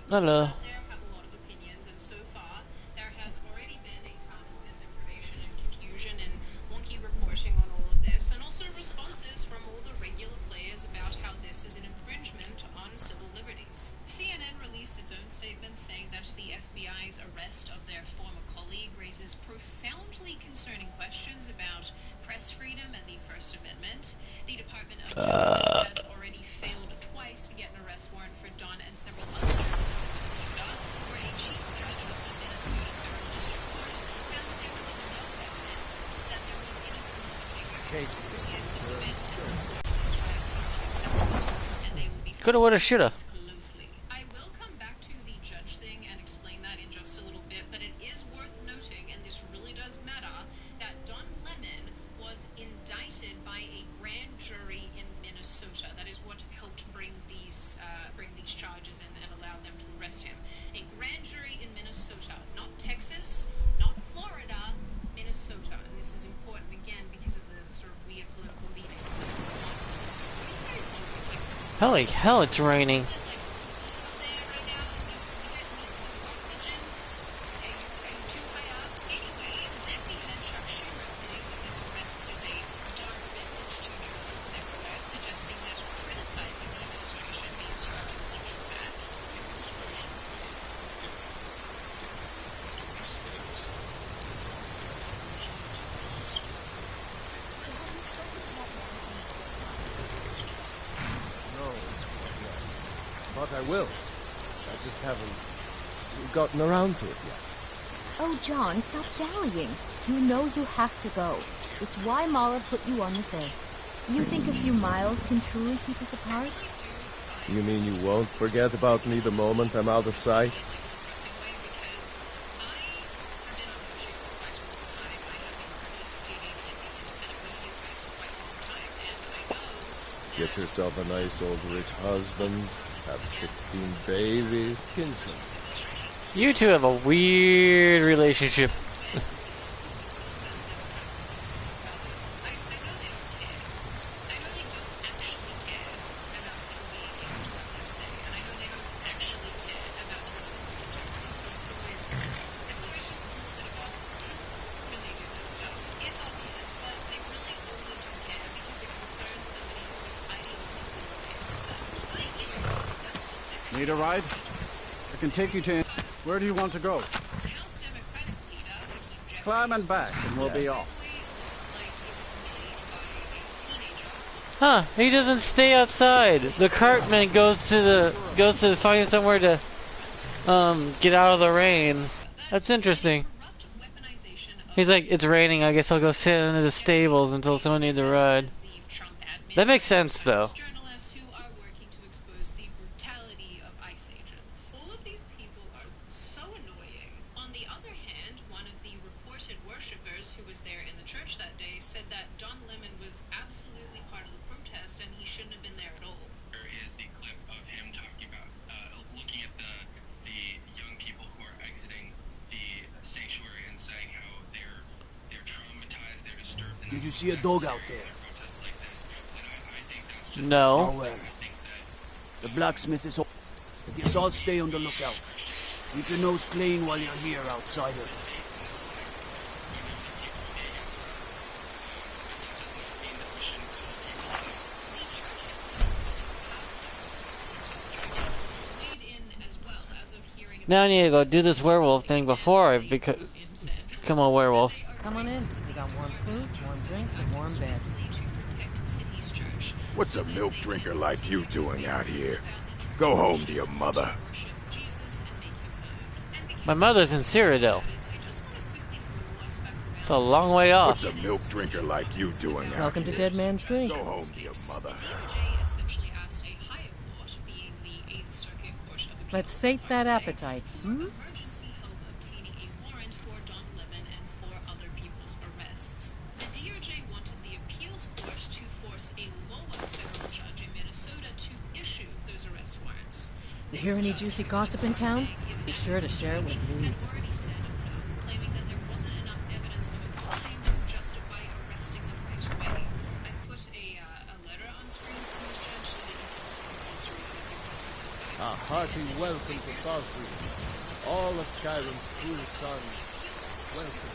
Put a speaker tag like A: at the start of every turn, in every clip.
A: Hello.
B: out there have a lot of opinions, and so far there has already been a ton of misinformation and confusion and wonky reporting on all of this, and also responses from all the regular players about how this is an infringement on civil liberties. CNN released its own statement saying that the FBI's arrest of their former colleague raises profoundly concerning questions about press freedom and the First Amendment. The Department of Justice has already failed twice to get an arrest warrant for Don and several other journalists in Minnesota, where a chief judge of the Minnesota Federal District Court found that there was no evidence that there was any criminal behavior in this event, and this riots are unacceptable, and they will be
A: Coulda, woulda, shoulda.
B: closely. I will come back to the judge thing and explain that in just a little bit, but it is worth noting, and this really does matter, that Don Lemon was indicted by a grand jury in Minnesota. That is what helped bring these charges and allowed them to arrest him. A grand jury in Minnesota, not Texas, not Florida, Minnesota. And this is important again because of the sort of weird political leanings that are going on in Minnesota. What do you guys think?
A: Holy hell, it's raining.
C: But I will. I just haven't gotten around to it yet.
D: Oh, John, stop dallying. You know you have to go. It's why Mara put you on this air. You think a few miles can truly keep us apart?
C: You mean you won't forget about me the moment I'm out of sight? Get yourself a nice old rich husband, have 16 babies, kinsmen.
A: You two have a weird relationship.
E: Need a ride? I can take you to... Where do you want to go? Climb and back, and we'll be off.
A: Huh, he doesn't stay outside. The cartman goes to find somewhere to get out of the rain. That's interesting. He's like, it's raining, I guess I'll go sit in the stables until someone needs a ride. That makes sense though.
F: Did you see a dog out there?
A: No.
F: Oh, well. The blacksmith is home. I guess I'll stay on the lookout. Keep your nose clean while you're here, outsider.
A: Now I need to go do this werewolf thing before I become a werewolf.
G: Come on in. We got warm food, warm drinks, and warm beds.
H: What's a milk drinker like you doing out here? Go home to your mother.
A: My mother's in Cyrodiil. It's a long way off.
H: What's a milk drinker like you doing out
G: Welcome
H: here?
G: to Dead Man's Drink.
H: Go home to your mother.
G: Let's sate that appetite. Hmm? You hear any juicy gossip in town? Be sure to share it with me.
C: A hearty welcome to Valkyrie. All of Skyrim's true sons, welcome.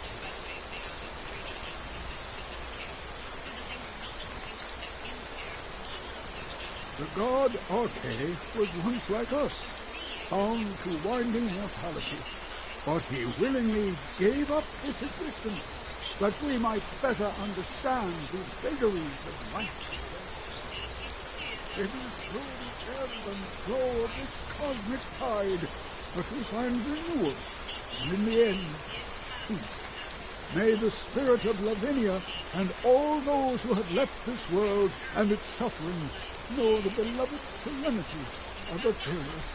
I: The god Arche was once like us, bound to winding mortality, but he willingly gave up his existence that we might better understand the vagaries of life. It is through the ebb and flow of this cosmic tide that we find renewal, and in the end, peace. May the spirit of Lavinia and all those who have left this world and its suffering know the beloved serenity of Ethereus,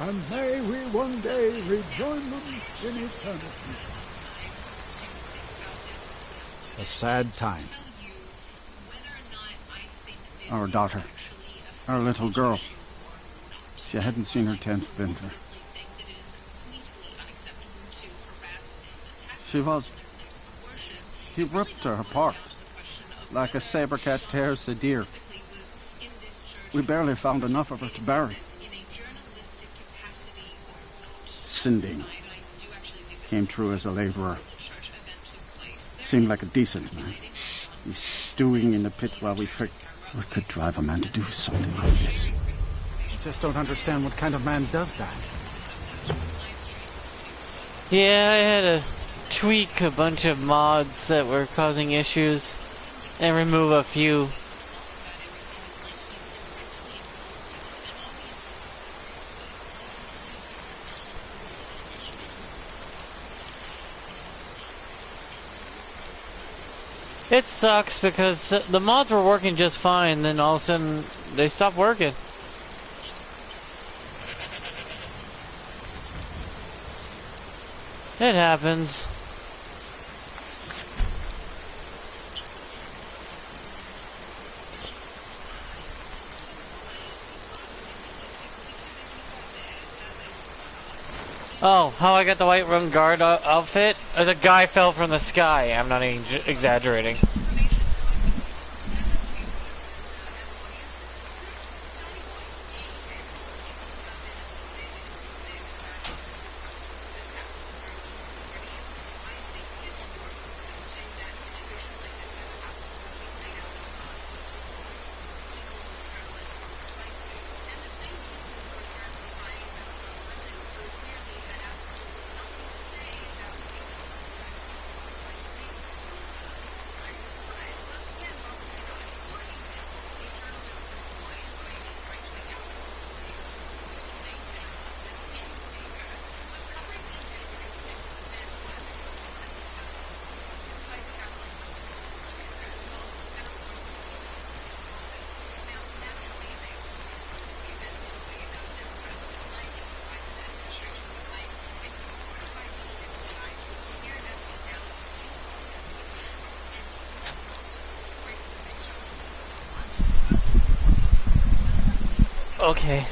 I: and may we one day rejoin them in eternity.
E: A sad time. Our daughter, our little girl, she hadn't seen her 10th winter. He ripped her apart, like a saber cat tears a deer. We barely found enough of her to bury. Cindy came through as a laborer. Seemed like a decent man. He's stewing in the pit while we figured what could drive a man to do something like this. I just don't understand what kind of man does that.
A: Yeah, I had to tweak a bunch of mods that were causing issues and remove a few. It sucks because the mods were working just fine, then all of a sudden they stopped working. It happens. Oh, how I got the white rum guard outfit? As a guy fell from the sky. I'm not even exaggerating. Okay.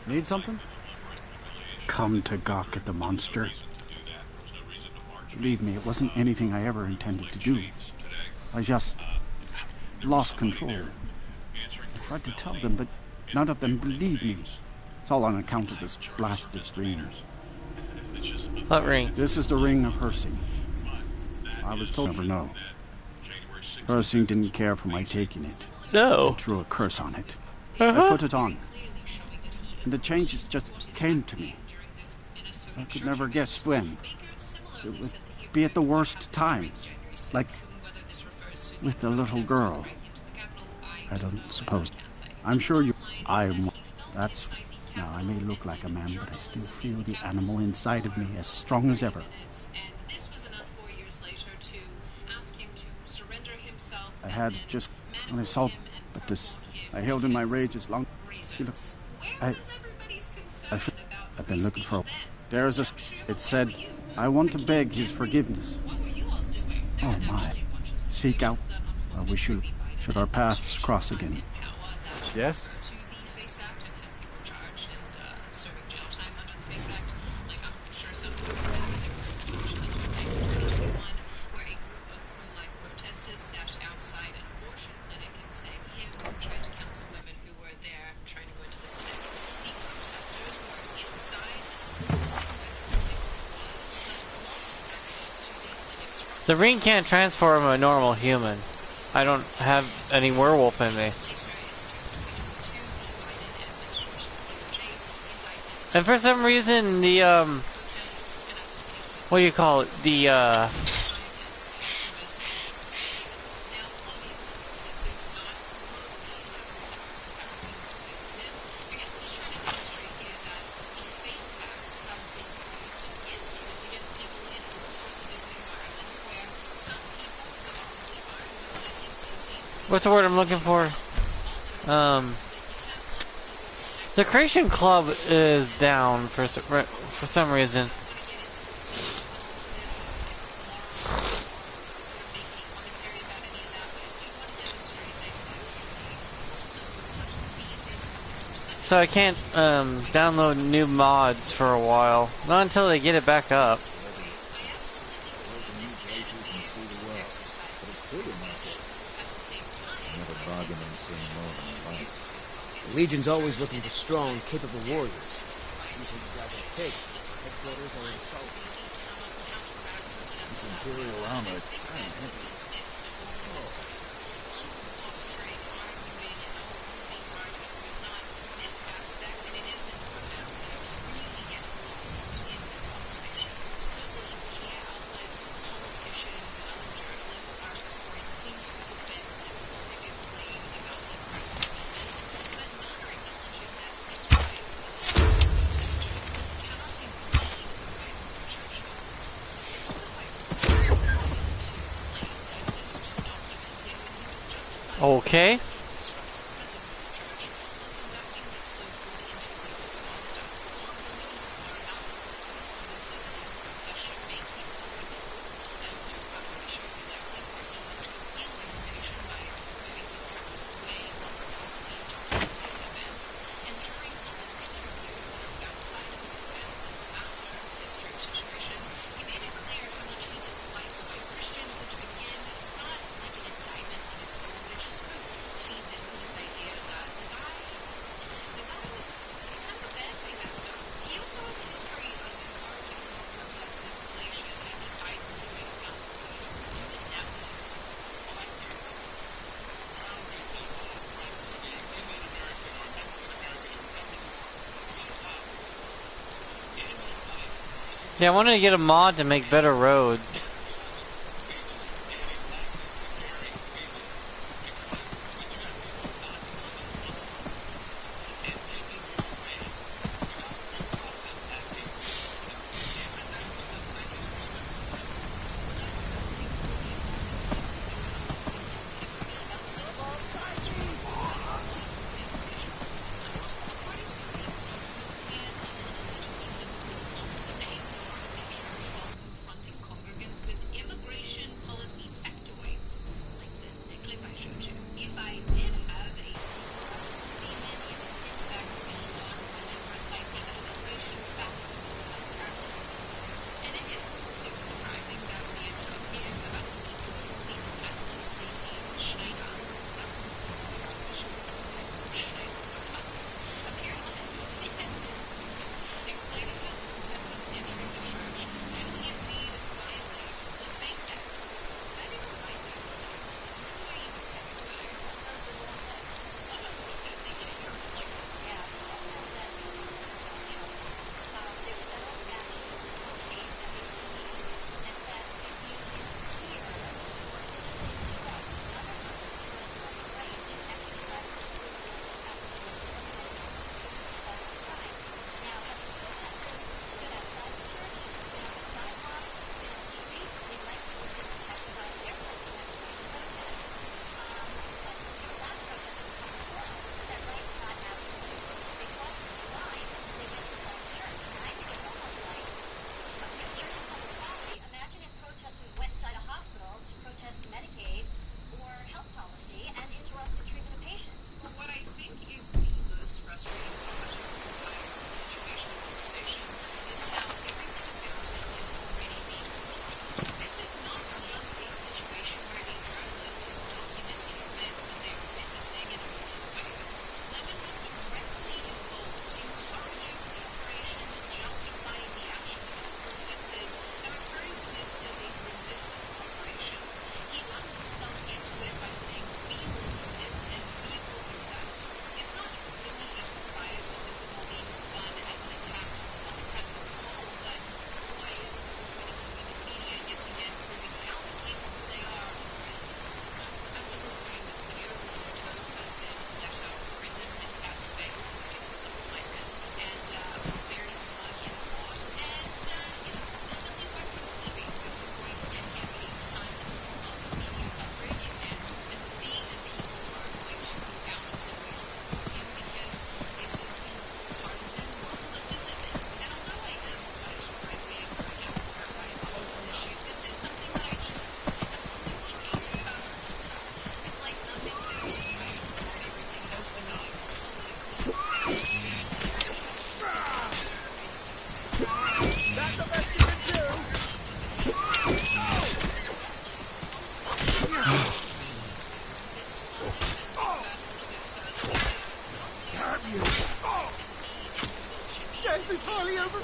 E: Need something? Come to gawk at the monster. Believe me, it wasn't anything I ever intended to do. I just lost control. I tried to tell them, but none of them believed me. It's all on account of this blasted ring.
A: What ring?
E: This is the ring of Hersing. I was told never know. Hersing didn't care for my taking it.
A: No.
E: He threw a curse on it. I put it on. And the changes just came to me. I could never guess when. It would be at the worst times. Like with the little girl. I don't suppose. I'm sure you... That's... Now, I may look like a man, but I still feel the animal inside of me as strong as ever. I had just when I saw, but this, I held in my rage as long. She looked. I've been looking for. There's a. It said, "I want to beg his forgiveness." Oh my! Seek out. We should our paths cross again.
C: Yes?
A: The ring can't transform a normal human. I don't have any werewolf in me. And for some reason, the, what do you call it? The, what's the word I'm looking for? The Creation Club is down for some reason. So I can't download new mods for a while. Not until they get it back up.
F: The Legion's always looking for strong, capable warriors. Usually you got what it takes. Headquarters are in Salt.
H: This Imperial armor is kind of heavy.
A: Okay. Yeah, I wanted to get a mod to make better roads.
I: entirely over.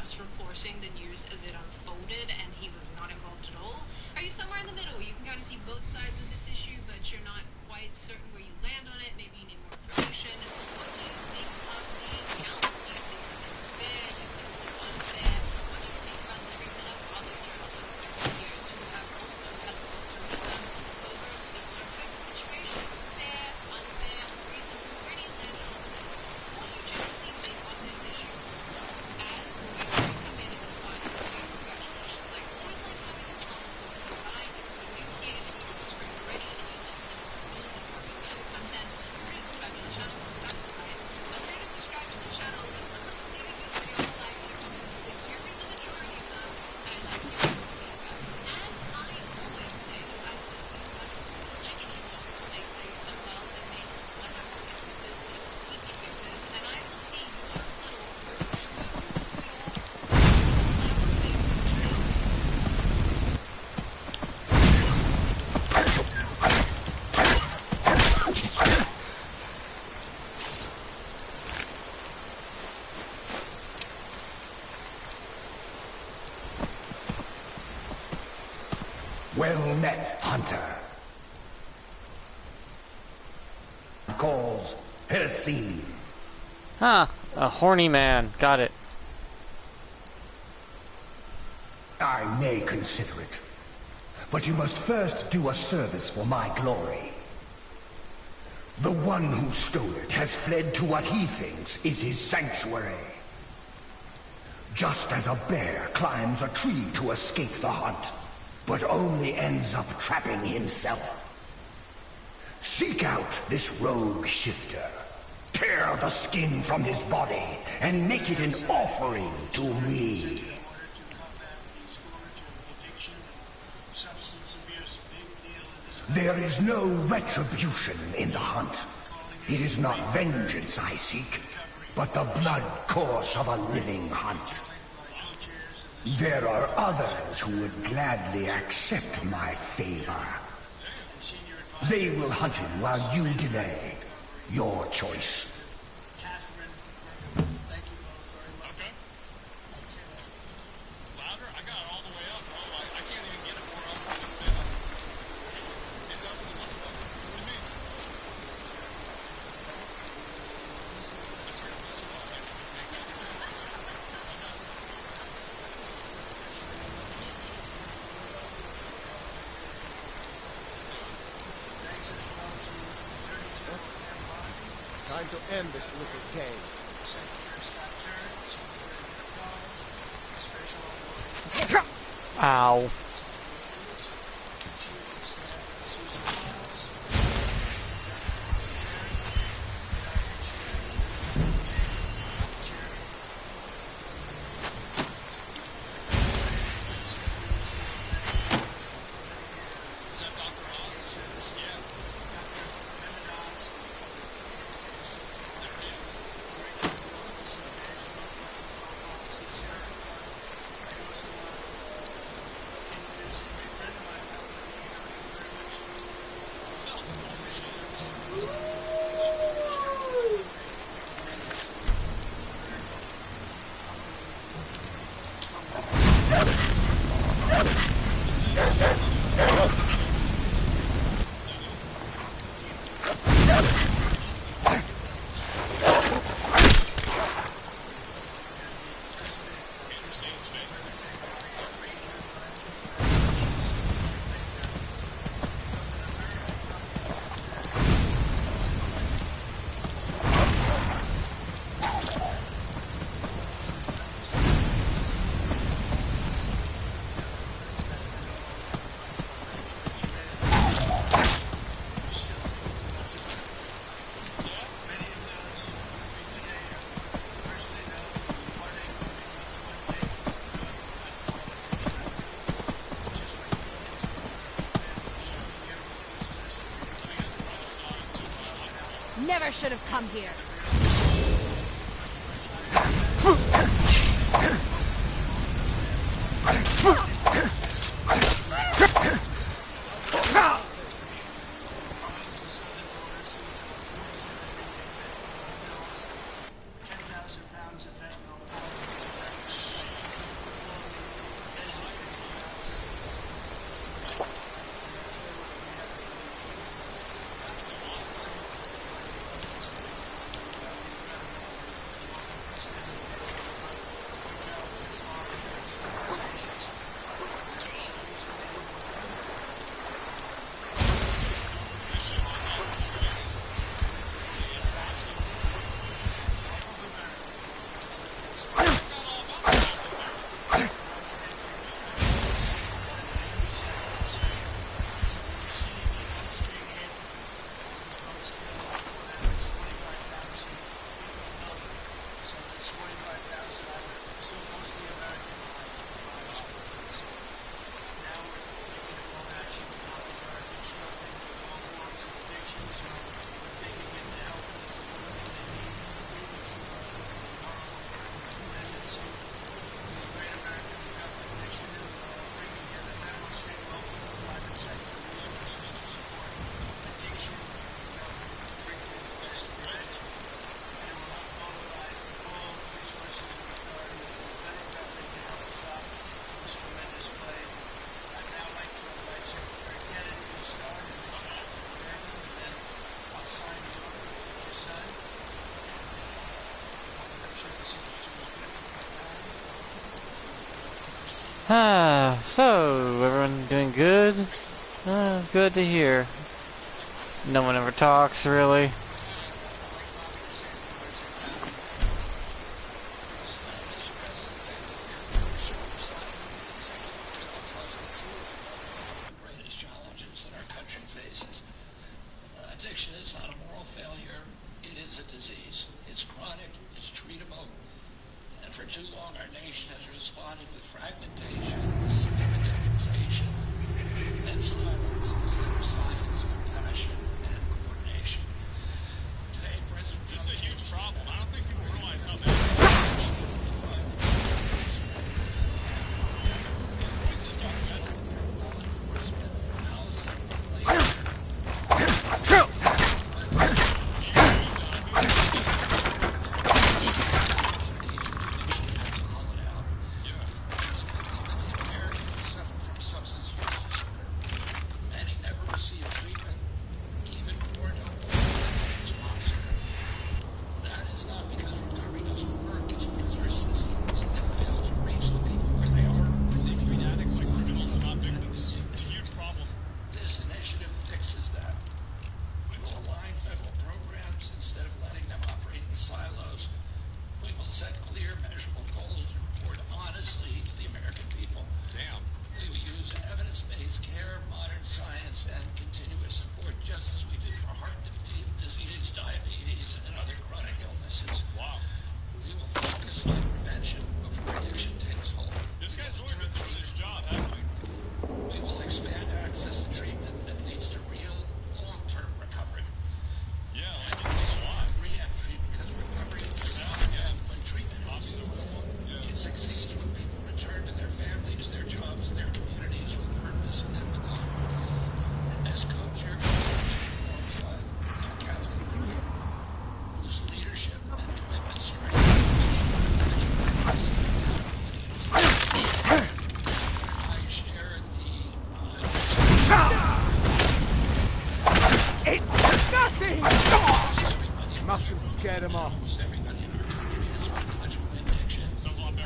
B: Just reporting the news as it unfolded, and he was not involved at all? Are you somewhere in the middle? You can kind of see both sides of this issue, but you're not quite certain where you land on it. Maybe you need more information. What do you think of the accounts? Do you think they're fair? Do you think they're unfair? What do you think about the treatment of other journalists over the years who have also had to go through with them over similar kinds of situations? Fair, unfair, reasonable? Where do you land on this? What do you generally think on this issue? As always, if you come in and this far into the video, congratulations. I always like having a comment for you. If you're new here and you subscribe already and you want to see more of this kind of content, please subscribe to the channel. Don't forget to subscribe to the channel as well as leaving this video a like. You're hearing the majority of them, and I give you feedback. As I always say, I hope you have a good chicken evening. Stay safe and well, and make wonderful choices, make good choices, and I will see your little
H: Well met, hunter. Calls Hercene.
A: Huh. A horny man. Got it.
H: I may consider it, but you must first do a service for my glory. The one who stole it has fled to what he thinks is his sanctuary. Just as a bear climbs a tree to escape the hunt, but only ends up trapping himself. Seek out this rogue shifter, tear the skin from his body, and make it an offering to me. There is no retribution in the hunt. It is not vengeance I seek, but the blood course of a living hunt. There are others who would gladly accept my favor. They will hunt him while you delay. Your choice.
C: Time to end this little game.
A: Ow.
D: Never should have come here.
A: So, everyone doing good? Good to hear. No one ever talks, really.
J: Greatest challenges that our country faces. Addiction is not a moral failure, it is a disease. It's chronic, it's treatable, and for too long our nation has responded with fragmentation, stigmatization, and silence instead of science, compassion, and coordination. Today, President Trump... This is a huge problem. I don't think people realize how bad it is. His voices got better. Law enforcement, housing,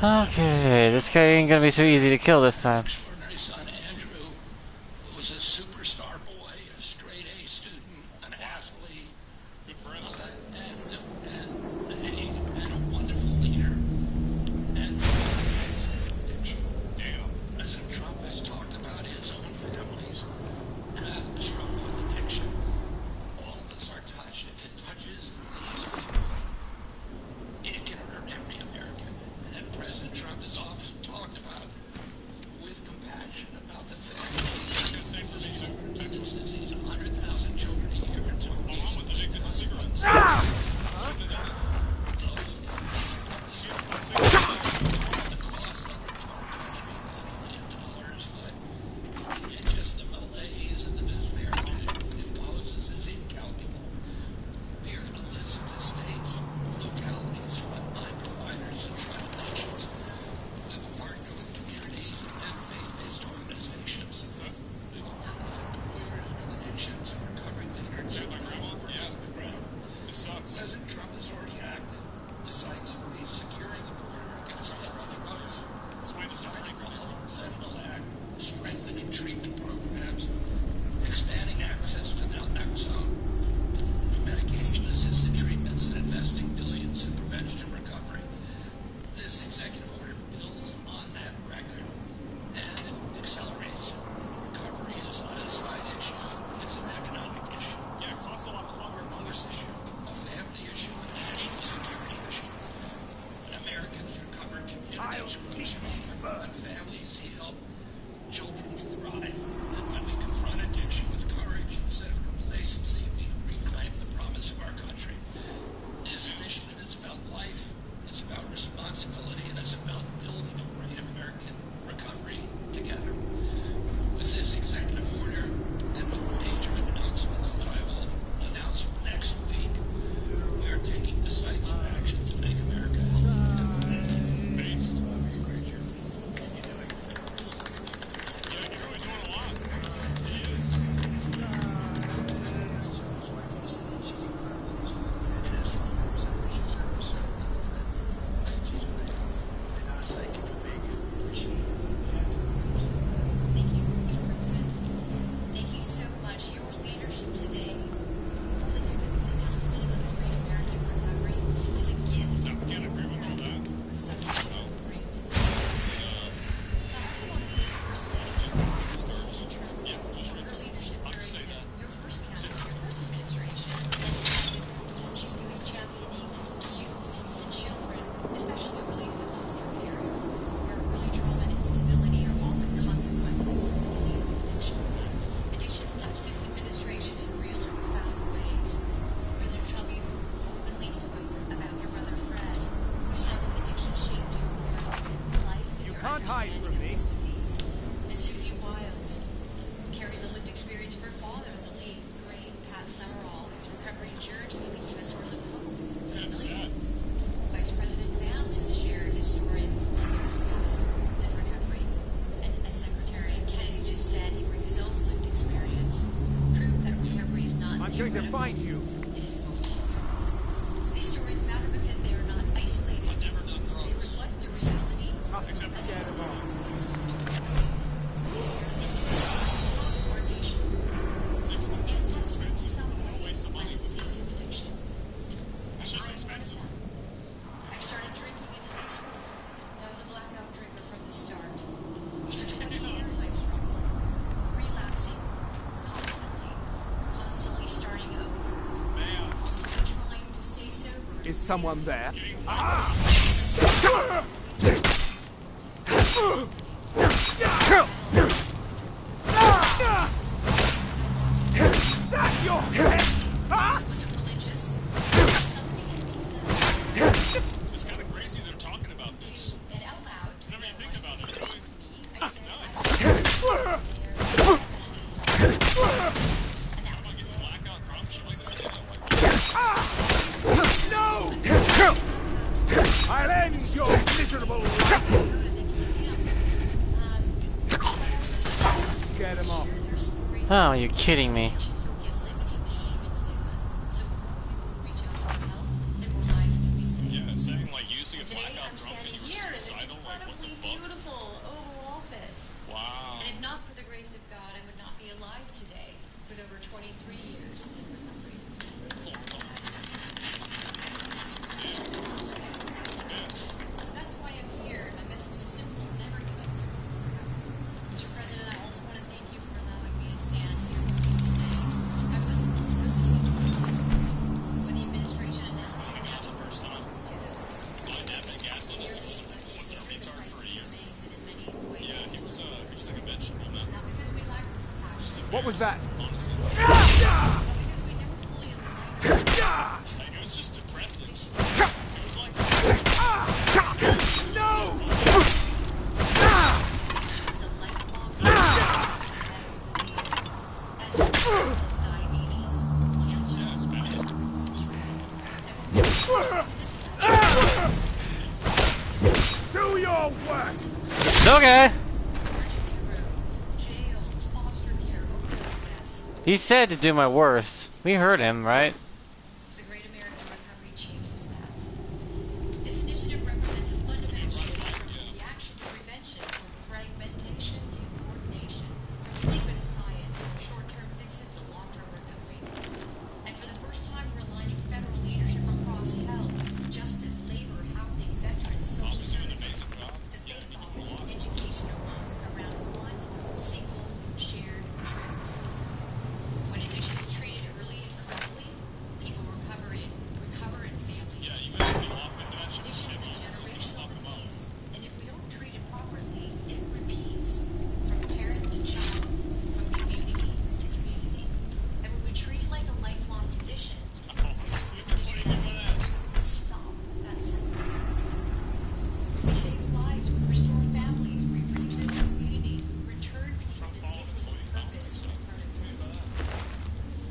A: Okay, this guy ain't gonna be so easy to kill this time.
J: Extraordinary son Andrew, who was a superstar boy, a straight A student, an athlete, good for him, and a wonderful leader. And addiction. Damn. President Trump has talked about his own families and the struggle with addiction. All of us are touched. If it touches these people, it can hurt every American. And President Trump has often talked about with compassion.
F: find you.
B: These stories matter because they are not isolated.
J: I've never done
B: They
J: drugs.
B: reflect the reality.
J: Except for
F: Get him on.
B: Our nation.
J: it's
B: And
J: expensive.
B: touched in
J: Expensive.
B: some
J: What a
B: way
J: waste of
B: by
J: money.
B: the disease of addiction.
J: It's just
B: And I'm one of
J: expensive.
B: them. I started drinking in high school. I was a blackout drinker from the start. For 20 years I struggled, relapsing constantly starting over, constantly trying to stay sober.
F: Is someone there? That's your head! Huh?
B: Was it religious? Something in me said,
J: It's kind of crazy they're talking about this.
B: and out loud,
J: Whenever you think about it, really,
B: I said,
J: I'm not getting blackout drunk, shit like that.
F: No! I'll end your miserable life! Get him off.
A: Oh, you're kidding me.
J: Yeah, saying like using a
B: Today
J: blackout
B: I'm
J: drunk and
B: standing
J: you were
B: here in this
J: suicidal, like what the
B: incredibly
J: fuck?
B: beautiful Oval Office.
J: Wow.
B: And if not for the grace of God, I would not be alive today with over 23 years in recovery.
J: That's a long time. Yeah. That's bad.
B: That's why I'm here. My message is simple: never give up your recovery. Mr. President, I also want to thank you for allowing me to stand here with you today. I wasn't expecting it. When the administration announced the
J: Not the first time.
B: to the
J: My dad that gas in us was a retard for a year. Yeah, he was like a vegetable, man.
B: not because we lack compassion,
F: What was that?
J: Honestly.
B: but because we never fully aligned
J: Like, it was just depressing. It was like,
F: No!
B: ourselves a lifelong disease as well as diabetes, cancer,
J: yeah, it's bad.
F: Do your worst!
A: Okay.
B: emergency rooms, jails, foster care, overdose deaths.
A: He said to do my worst. We heard him, right?
B: The Great American Recovery changes that. This initiative represents a fundamental shift from reaction to prevention, from fragmentation to coordination, from stigma to science, from short-term fixes to long-term recovery. And for the first time, we're aligning federal leadership across health, justice, labor, housing, veterans, social
J: Doing an
B: services,
J: amazing job.
B: the
J: Yeah,
B: faith
J: he
B: office,
J: did a
B: and
J: lot.
B: education around one single shared truth. When addiction is treated early and correctly, people recover in families.
J: Yeah, you guys can lock into that shit for
B: Addiction
J: 10
B: is a
J: years. It's gonna
B: generational
J: fuck them up.
B: disease, and if we don't treat it properly, it repeats from parent to child, from community to community. And when we treat it like a lifelong condition,
J: Oh, what do you mean by that?
B: we stop that cycle. We save lives, we restore families, we rebuild communities, we return people
J: Trump
B: to
J: falling
B: dignity,
J: asleep.
B: purpose, and productivity.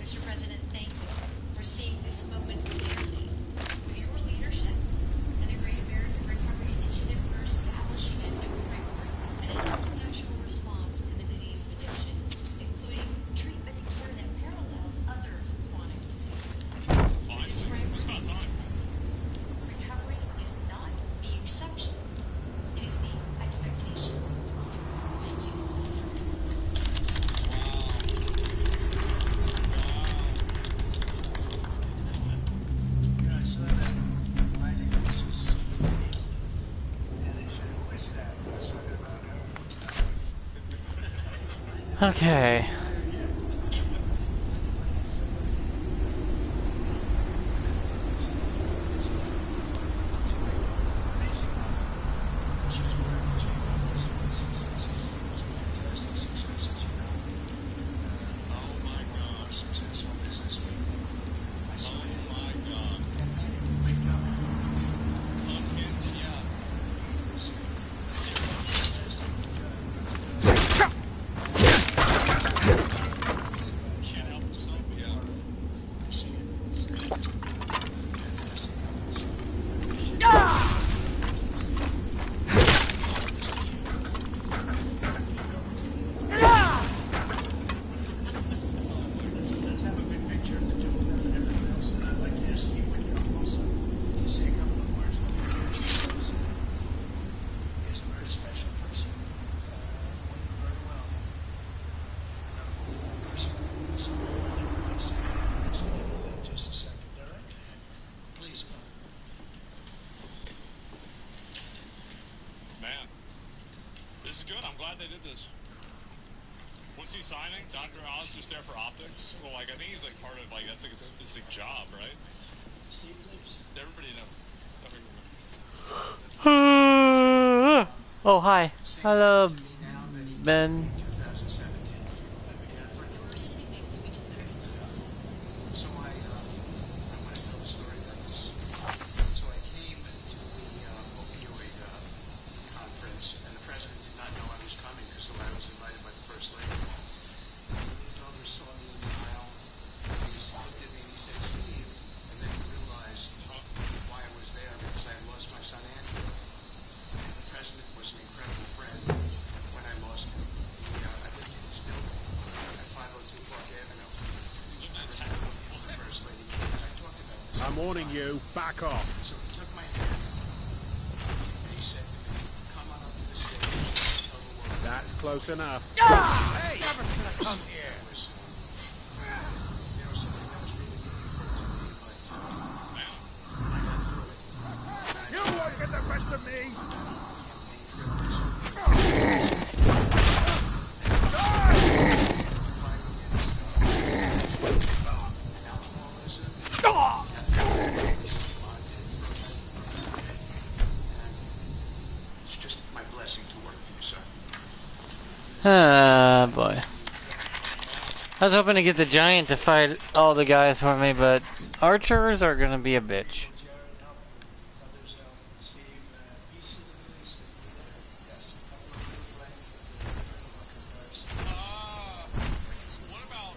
B: Mr. President, thank you for seeing this moment clearly. With your leadership and the Great American Recovery Initiative, we're establishing a new framework and an international response to the disease of addiction, including treatment and care that parallels other chronic diseases.
J: Fine.
B: This framework
J: It's about time.
B: recovery is not the exception, it is the expectation. Thank you.
A: Okay.
J: Oh my god. Oh my god. Unhinged, yeah.
K: is good. I'm glad they did this. What's he signing? Dr. Oz just there for optics? Well, like, I think he's, like, part of, like, that's, like, his like, job, right? Does everybody know?
A: Oh, hi. Hello, Ben.
L: I'm warning you, back off.
J: So he took my hand and he said to me, come on up to the stage and tell the world.
L: That's close enough.
J: Ah!
L: Hey! Never should have come here.
J: There was something that was really meaningful to me, but I got through it.
L: You won't get the best of me!
J: It's just my blessing to work for you, sir.
A: Ah, boy. I was hoping to get the giant to fight all the guys for me, but archers are gonna be a bitch.
K: What about...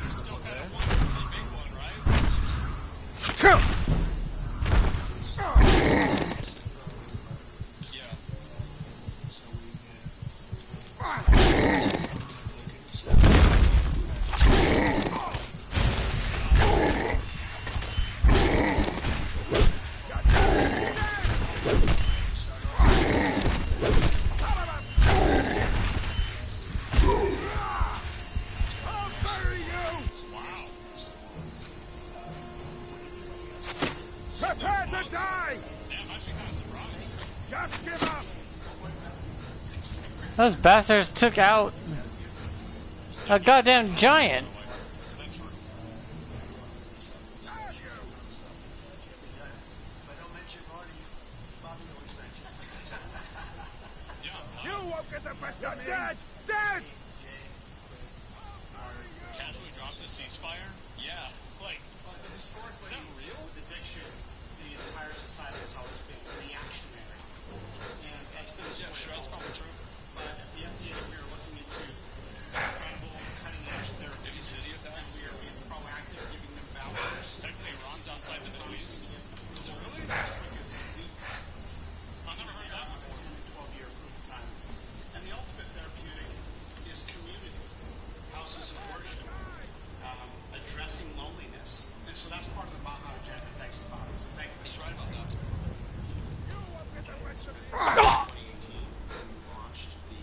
K: Still kind of one really big one, right? Yeah.
L: Prepare to die!
K: Damn, I'm actually kind of surprised.
L: Just give up!
A: Those bastards took out a goddamn giant.
L: You won't get the best of me! Dead! Dead!
K: Casually drops a ceasefire? Yeah. Like, is that real?
J: With addiction, the entire society has always been reactionary. And that's been
K: Yeah, sure, that's probably true.
J: But at the FDA, we are looking into incredible cutting-edge therapies.
K: Maybe city attacks?
J: We are being proactive, giving them vouchers.
K: Technically, Iran's outside the Middle East. Is it really? I've never heard that before.
J: 12-year proof of time. And the ultimate therapeutic is community, houses of worship, addressing loneliness. And so that's part of the Baja agenda. Thanks a lot. So thank you.
K: That's right about that.
J: 2018, we launched the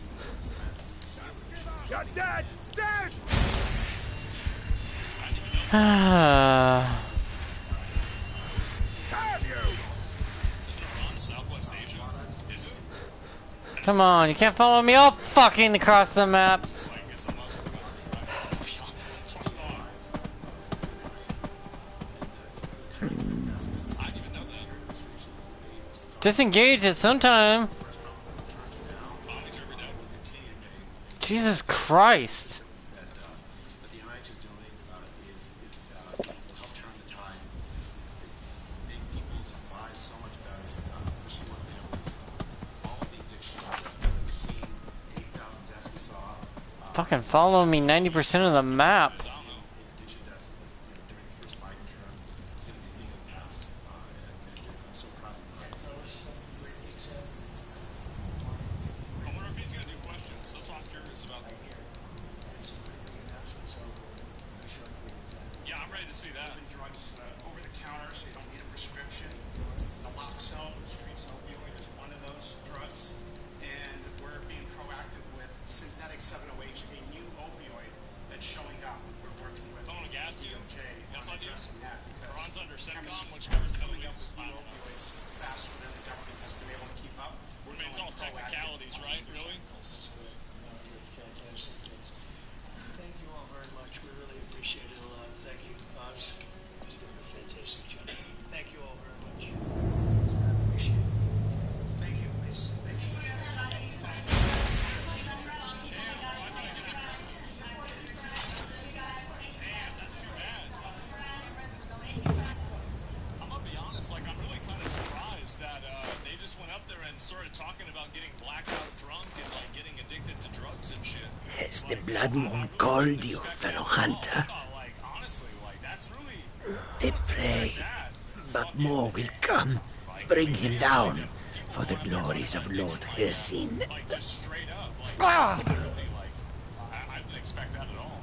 L: You're dead! Dead!
A: Ah.
L: Have you?
K: Isn't Iran Southwest Asia? Is it?
A: Come on, you can't follow me all fucking across the map.
K: It's like, it's a Muslim country, right? That's what I thought. I didn't even know that.
A: Disengage at some time.
K: Bombings every day.
A: Jesus Christ.
J: What the NIH is doing is help turn the tide, make people's lives so much better, restore families. All of the addiction that we've seen, 80,000 deaths we saw.
A: Fucking follow me 90% of the map.
J: Addiction deaths during the first Biden term, it's going to be a thing of the past. And I'm so proud of you guys.
K: I wonder if he's gonna do questions. That's what I'm curious about. Yeah, I'm ready to see that.
J: Drugs over the counter, so you don't need a prescription. Naloxone, street opioid, is one of those drugs. And we're being proactive with synthetic 7-OH, a new opioid that's showing up. We're working with
K: Don't want to gas you.
J: DOJ.
K: Yeah, addressing that because Ron's under CENTCOM, which covers coming up with opioids faster than the government has been able to keep up.
M: I mean, it's all technicalities, right? Really?
J: Fantastic things. Thank you all very much. We really appreciate it a lot. Thank you, Oz. You're doing a fantastic job. Thank you all very much. I appreciate it. Thank you, please. Thank you.
K: Damn, that's too bad. I'm gonna be honest, like, I'm really kind of surprised that they just went up there and started talking about getting blackout drunk and, like, getting addicted to drugs and shit.
N: Has the blood moon called you, fellow hunter?
K: Like, honestly, like, that's really...
N: They pray, but more will come. Bring him down for the glories of Lord Hirsin.
K: Like, just straight up, like, literally, like, I didn't expect that at all.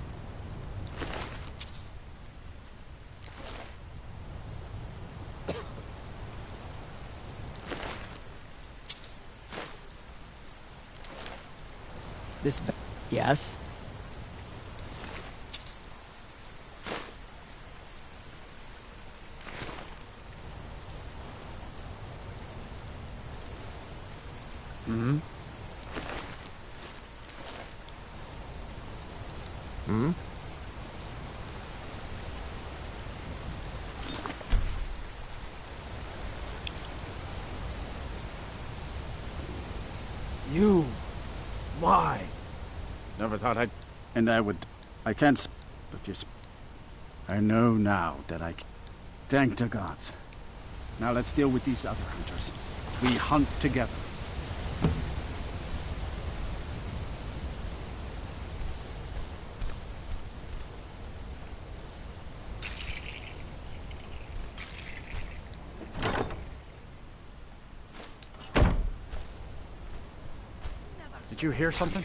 N: This... Yes? Hmm? Hmm?
E: You? Why? Never thought I'd... And I would... I can't... But you... I know now that I... Thank the gods. Now let's deal with these other hunters. We hunt together. Did you hear something?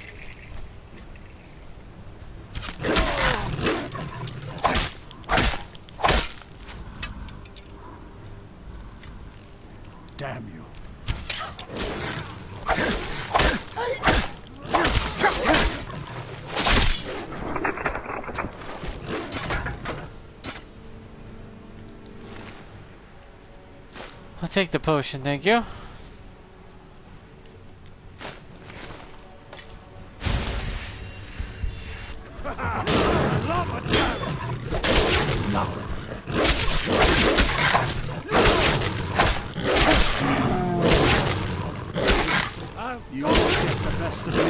E: Damn you.
A: I'll take the potion, thank you.
E: You all get the best of me.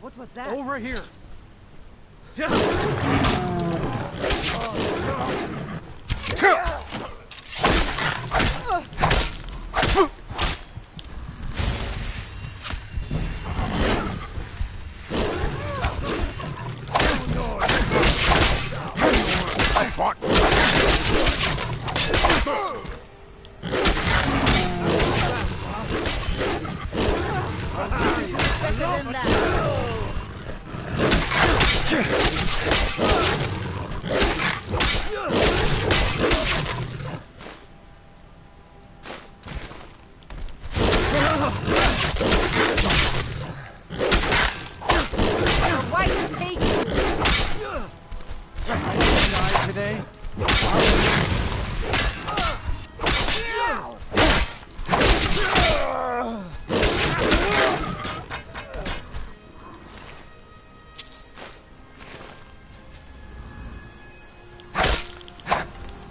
G: What was that?
E: Over here.
G: Better than that.
E: Today?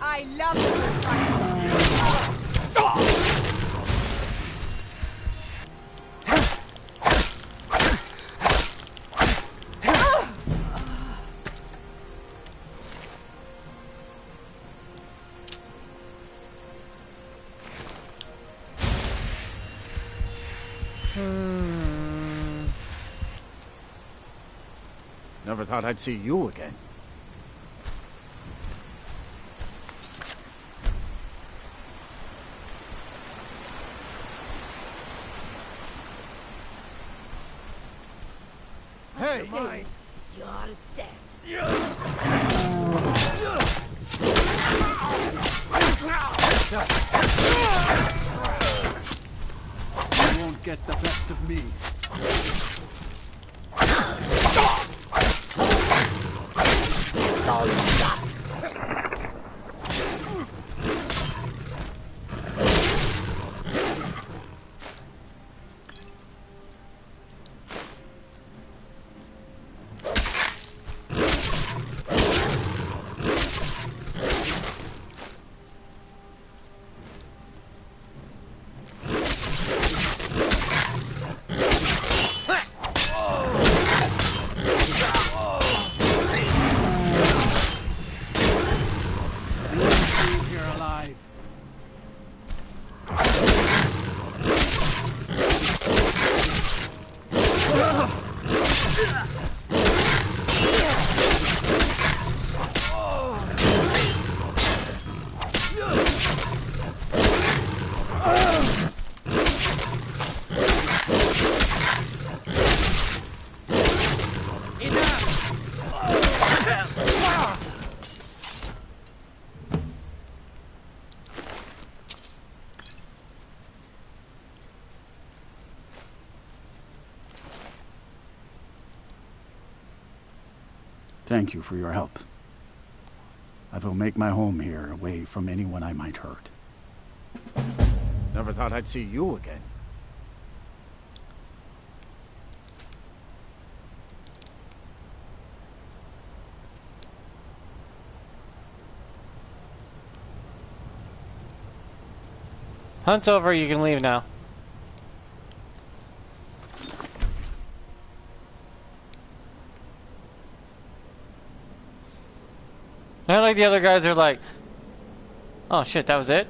G: I love the fight.
E: Never thought I'd see you again.
F: Hey!
L: Mine.
N: You're dead.
E: You won't get the best of me.
N: It's all you got.
E: Thank you for your help. I will make my home here, away from anyone I might hurt.
F: Never thought I'd see you again.
A: Hunt's over, you can leave now. Not like the other guys are like, oh shit, that was it?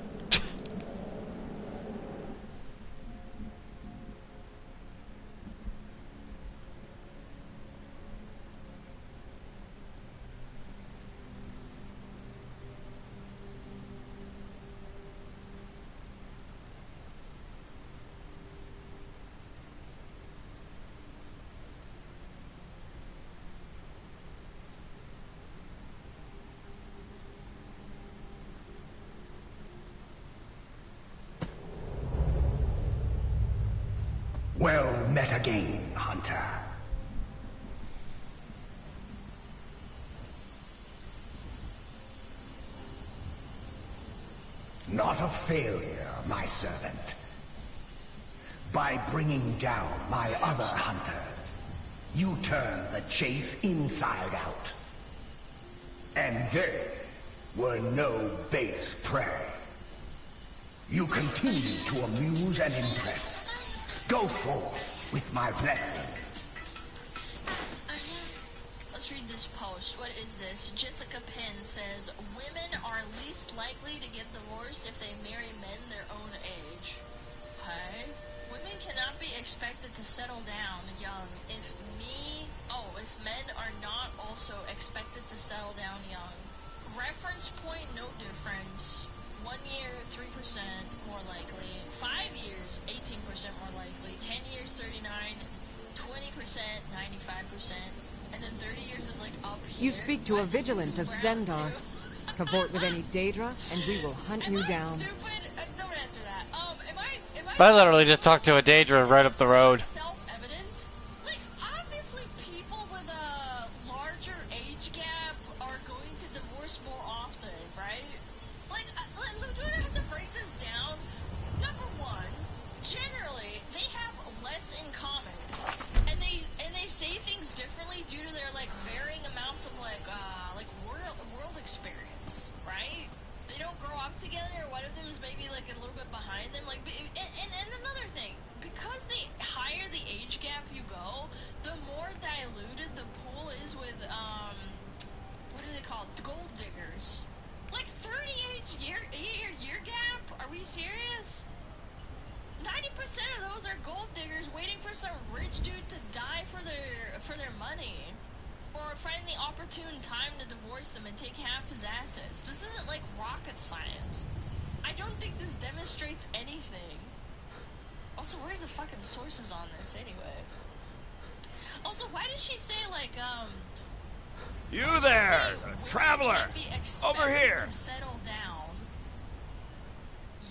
H: Well met again, Hunter. Not a failure, my servant. By bringing down my other hunters, you turn the chase inside out. And they were no base prey. You continue to amuse and impress. Go forth with my blessing.
B: Let's read this post. What is this? Jessica Penn says, women are least likely to get divorced if they marry men their own age. Okay. Women cannot be expected to settle down young if men are not also expected to settle down young. Reference point, no difference. 1 year, 3% more likely. 5 years, 18% more likely. 10 years, 39. 20%, 95%. And then 30 years is like up here.
G: You speak to a vigilant of Stendar. Cavort with any Daedra, and we will hunt you down.
B: Stupid? Don't answer that.
A: I literally just talked to a Daedra right up the road.
B: Self-evident? Like, obviously people with a larger age gap are going to divorce more often, right? Like, do I have to break this down? Number one, generally, they have less in common. And they say things differently due to their, like, varying amounts of, like world experience, right? They don't grow up together, or one of them is maybe, like, a little bit behind them. Like, and another thing, because the higher the age gap you go, the more diluted the pool is with, what do they call it? Gold diggers. Like, 38-year gap? Are we serious? 90% of those are gold diggers waiting for some rich dude to die for their money. Or find the opportune time to divorce them and take half his assets. This isn't like rocket science. I don't think this demonstrates anything. Also, where's the fucking sources on this anyway? Also, why did she say like
L: You there, traveler!
B: can't be expected
L: Over here!
B: to settle down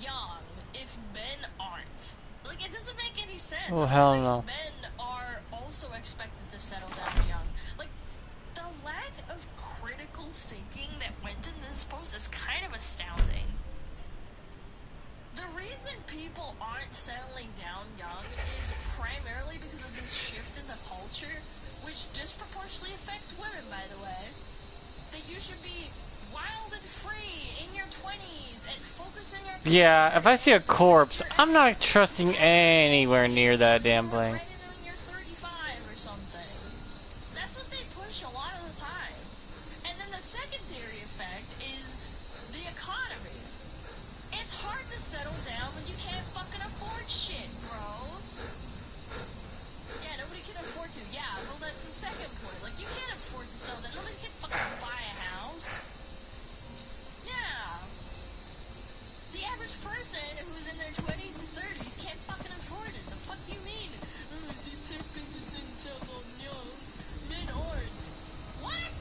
B: young if men aren't? Like, it doesn't make any sense.
A: Oh,
B: Of
A: hell
B: course,
A: no.
B: men are also expected to settle down young. Like, the lack of critical thinking that went into this post is kind of astounding. The reason people aren't settling down young is primarily because of this shift in the culture, which disproportionately affects women, by the way. That you should be wild and free in your 20s and focus on your career.
A: Yeah, if I see a corpse, I'm not trusting anywhere near that damn thing.
B: Right when you're 35 or something. That's what they push a lot of the time. And then the secondary effect is the economy. It's hard to settle down when you can't fucking afford shit, bro. Yeah, nobody can afford to. Yeah, well, that's the second point. Like, you can't afford to settle down. Nobody can fucking buy a house. Yeah. The average person who's in their 20s and 30s can't fucking afford it. The fuck do you mean? Oh, it's expected to settle young. Men aren't. What?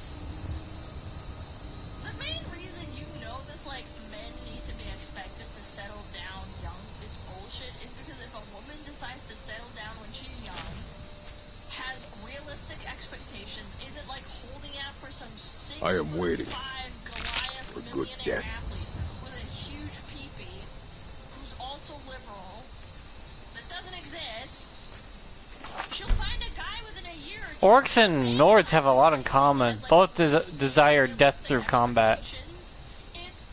B: The main reason you know this, like, men need to be expected to settle down young is bullshit is because if a woman decides to settle down when she's young, has realistic expectations, isn't like holding out for some 6'5" Goliath millionaire athlete with a huge peepee, who's also liberal, that doesn't exist, she'll find a guy within a year or two.
A: Orcs and Nords have a lot in common. Both desire death through combat.
B: It's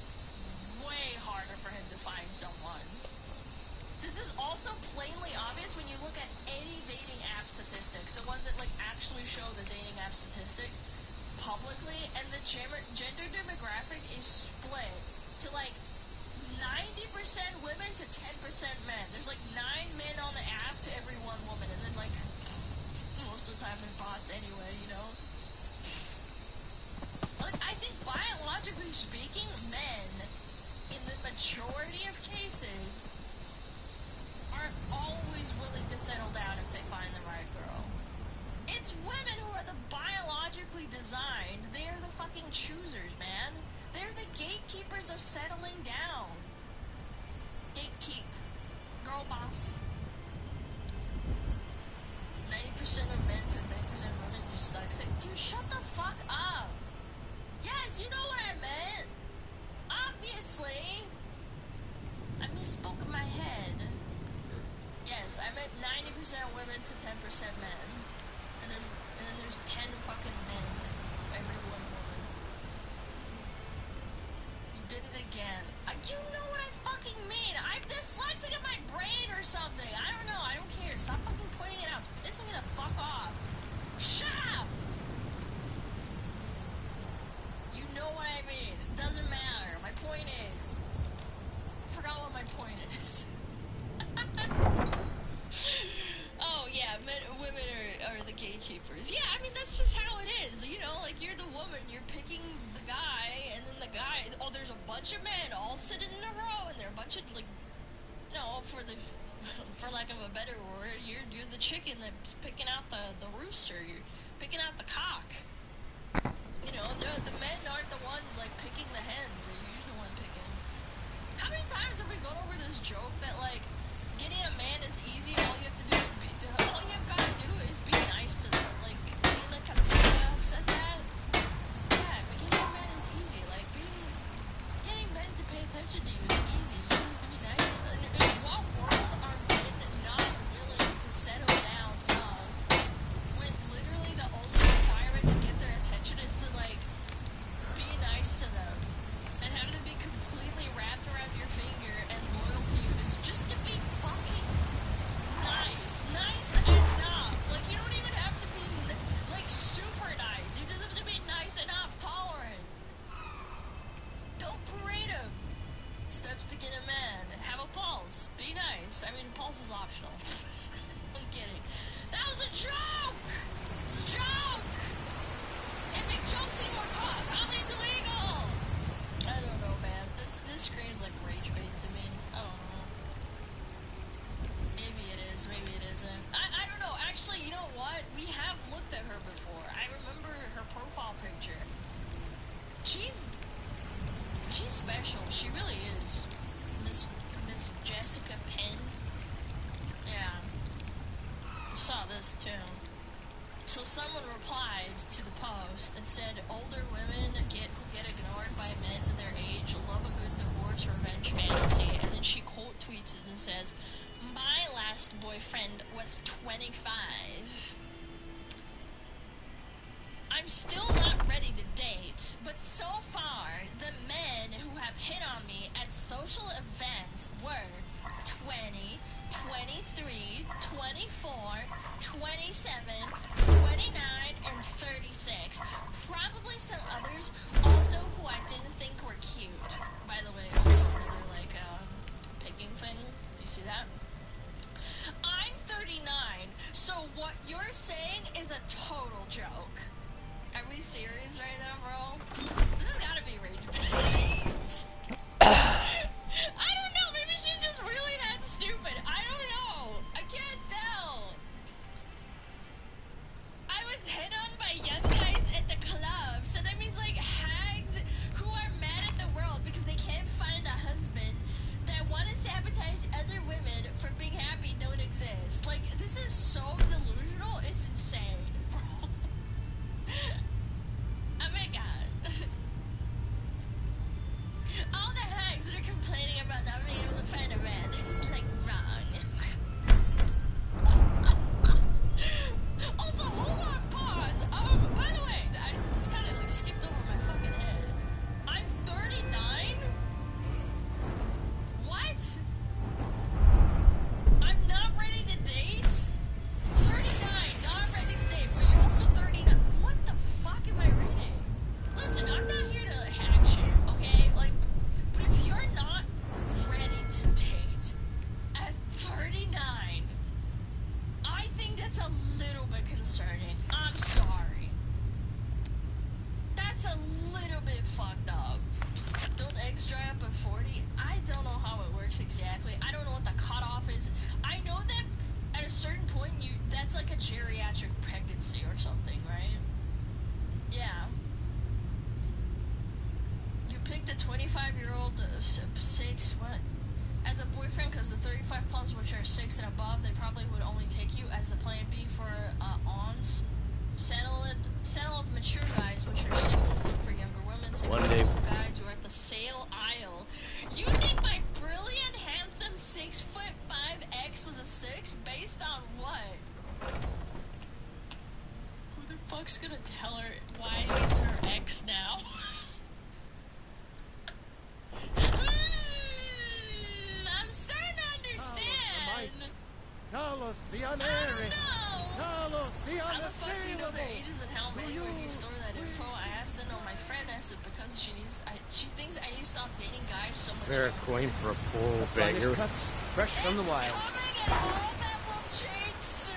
B: way harder for him to find someone. This is also plainly obvious when you look at any dating app statistics, the ones that like actually show the dating app statistics publicly, and the gender demographic is split to like 90% women to 10% men. There's like 9 men on the app to every 1 woman, and then like most of the time they're bots anyway, you know? Like, I think biologically speaking, men, in the majority of cases, aren't always willing to settle down if they find the right girl. It's women who are the biologically designed. They're the fucking choosers, man. They're the gatekeepers of settling down. Gatekeep. Girl boss. 90% of men to 10% of women just like say, dude, shut the fuck up. Yes, you know what I meant. Obviously. I misspoke in my head. Yes, I meant 90% women to 10% men. And then there's 10 fucking men to every 1 woman. You did it again. You know what I fucking mean. I'm dyslexic in my brain or something. I don't know. I don't care. Stop fucking pointing it out. It's pissing me the fuck off. Shut up! You know what I mean. It doesn't matter. My point is... I forgot what my point is. Oh, yeah. Women are the gatekeepers. Yeah, I mean, that's just how it is. You know, like, you're the woman. You're picking the guy, and then the guy... Oh, there's a bunch of men all sitting in a row, and they're a bunch of, like... You know, for lack of a better word, you're the chicken that's picking out the rooster. You're picking out the cock. You know, the men aren't the ones, like, picking the hens. You're the one picking. How many times have we gone over this joke that, like, getting a man is easy, all you have to do is all you've got to do is be nice to them. Like, Nina Casada said that. Yeah, but getting a man is easy. Like, getting men to pay attention to you is easy. You just have to be nice to them. In what world are men not willing to settle down young when literally the only requirement to get their attention is to, like, be nice to them? And have them be completely wrapped around your finger and loyal to you is just to be fucking nice.
O: looked at her before. I remember her profile picture. She's special. She really is. Miss Jessica Penn. Yeah. I saw this too. So someone replied to the post and said, older women who get ignored by men their age love a good divorce revenge fantasy. And then she quote tweets it and says, my last boyfriend was 25. I'm still not ready to date, but so far, the men who have hit on me at social events were 20, 23, 24, 27, 29, and 36. Probably some others also who I didn't think were cute. By the way, also another, like, picking thing. Do you see that? I'm 39, so what you're saying is a total joke. Are we serious right now, bro? This has gotta be rage bait. I don't know, maybe she's just really that stupid. I don't know. I can't tell. I was hit on by young guys at the club, so that means like hags who are mad at the world because they can't find a husband that want to sabotage other women for being happy don't exist. Like, this is so delusional, it's insane, bro. Oh my god. All the hags that are complaining about not being able to find a man, they're just like wrong. Also, hold on, pause. By the way, this kind of like skipped over my fucking head. I'm 39? What? I'm not ready to date? 39, not ready to date, but you're also 39. What the fuck am I reading? Listen, I'm not here to hack shit, okay? Like, but if you're not ready to date at 39, I think that's a little bit concerning. I'm sorry. That's a little bit fucked up. Don't eggs dry up at 40? I don't know how it works exactly. I don't know what the cutoff is. I know that at a certain point, that's like a geriatric pregnancy or something, right? Yeah. You picked a 25-year-old, 6, what? As a boyfriend, because the 35 plus, which are 6 and above, they probably would only take you as the plan B for, ons. Settled mature guys, which are single, look for younger women, same as guys who are at the sale aisle. You think my brilliant, handsome 6'5" was a 6 based on what? Who the fuck's gonna tell her why he's her ex now? I'm starting to understand.
C: Tell us the unerring. Tell us the unassailable.
O: How the fuck do you know their ages and how many when you store that info? I asked her, no, my friend asked it because she thinks I need to stop dating guys so much.
C: Fair coin for a pole banger.
F: Cuts fresh from the wild.
O: That will change soon.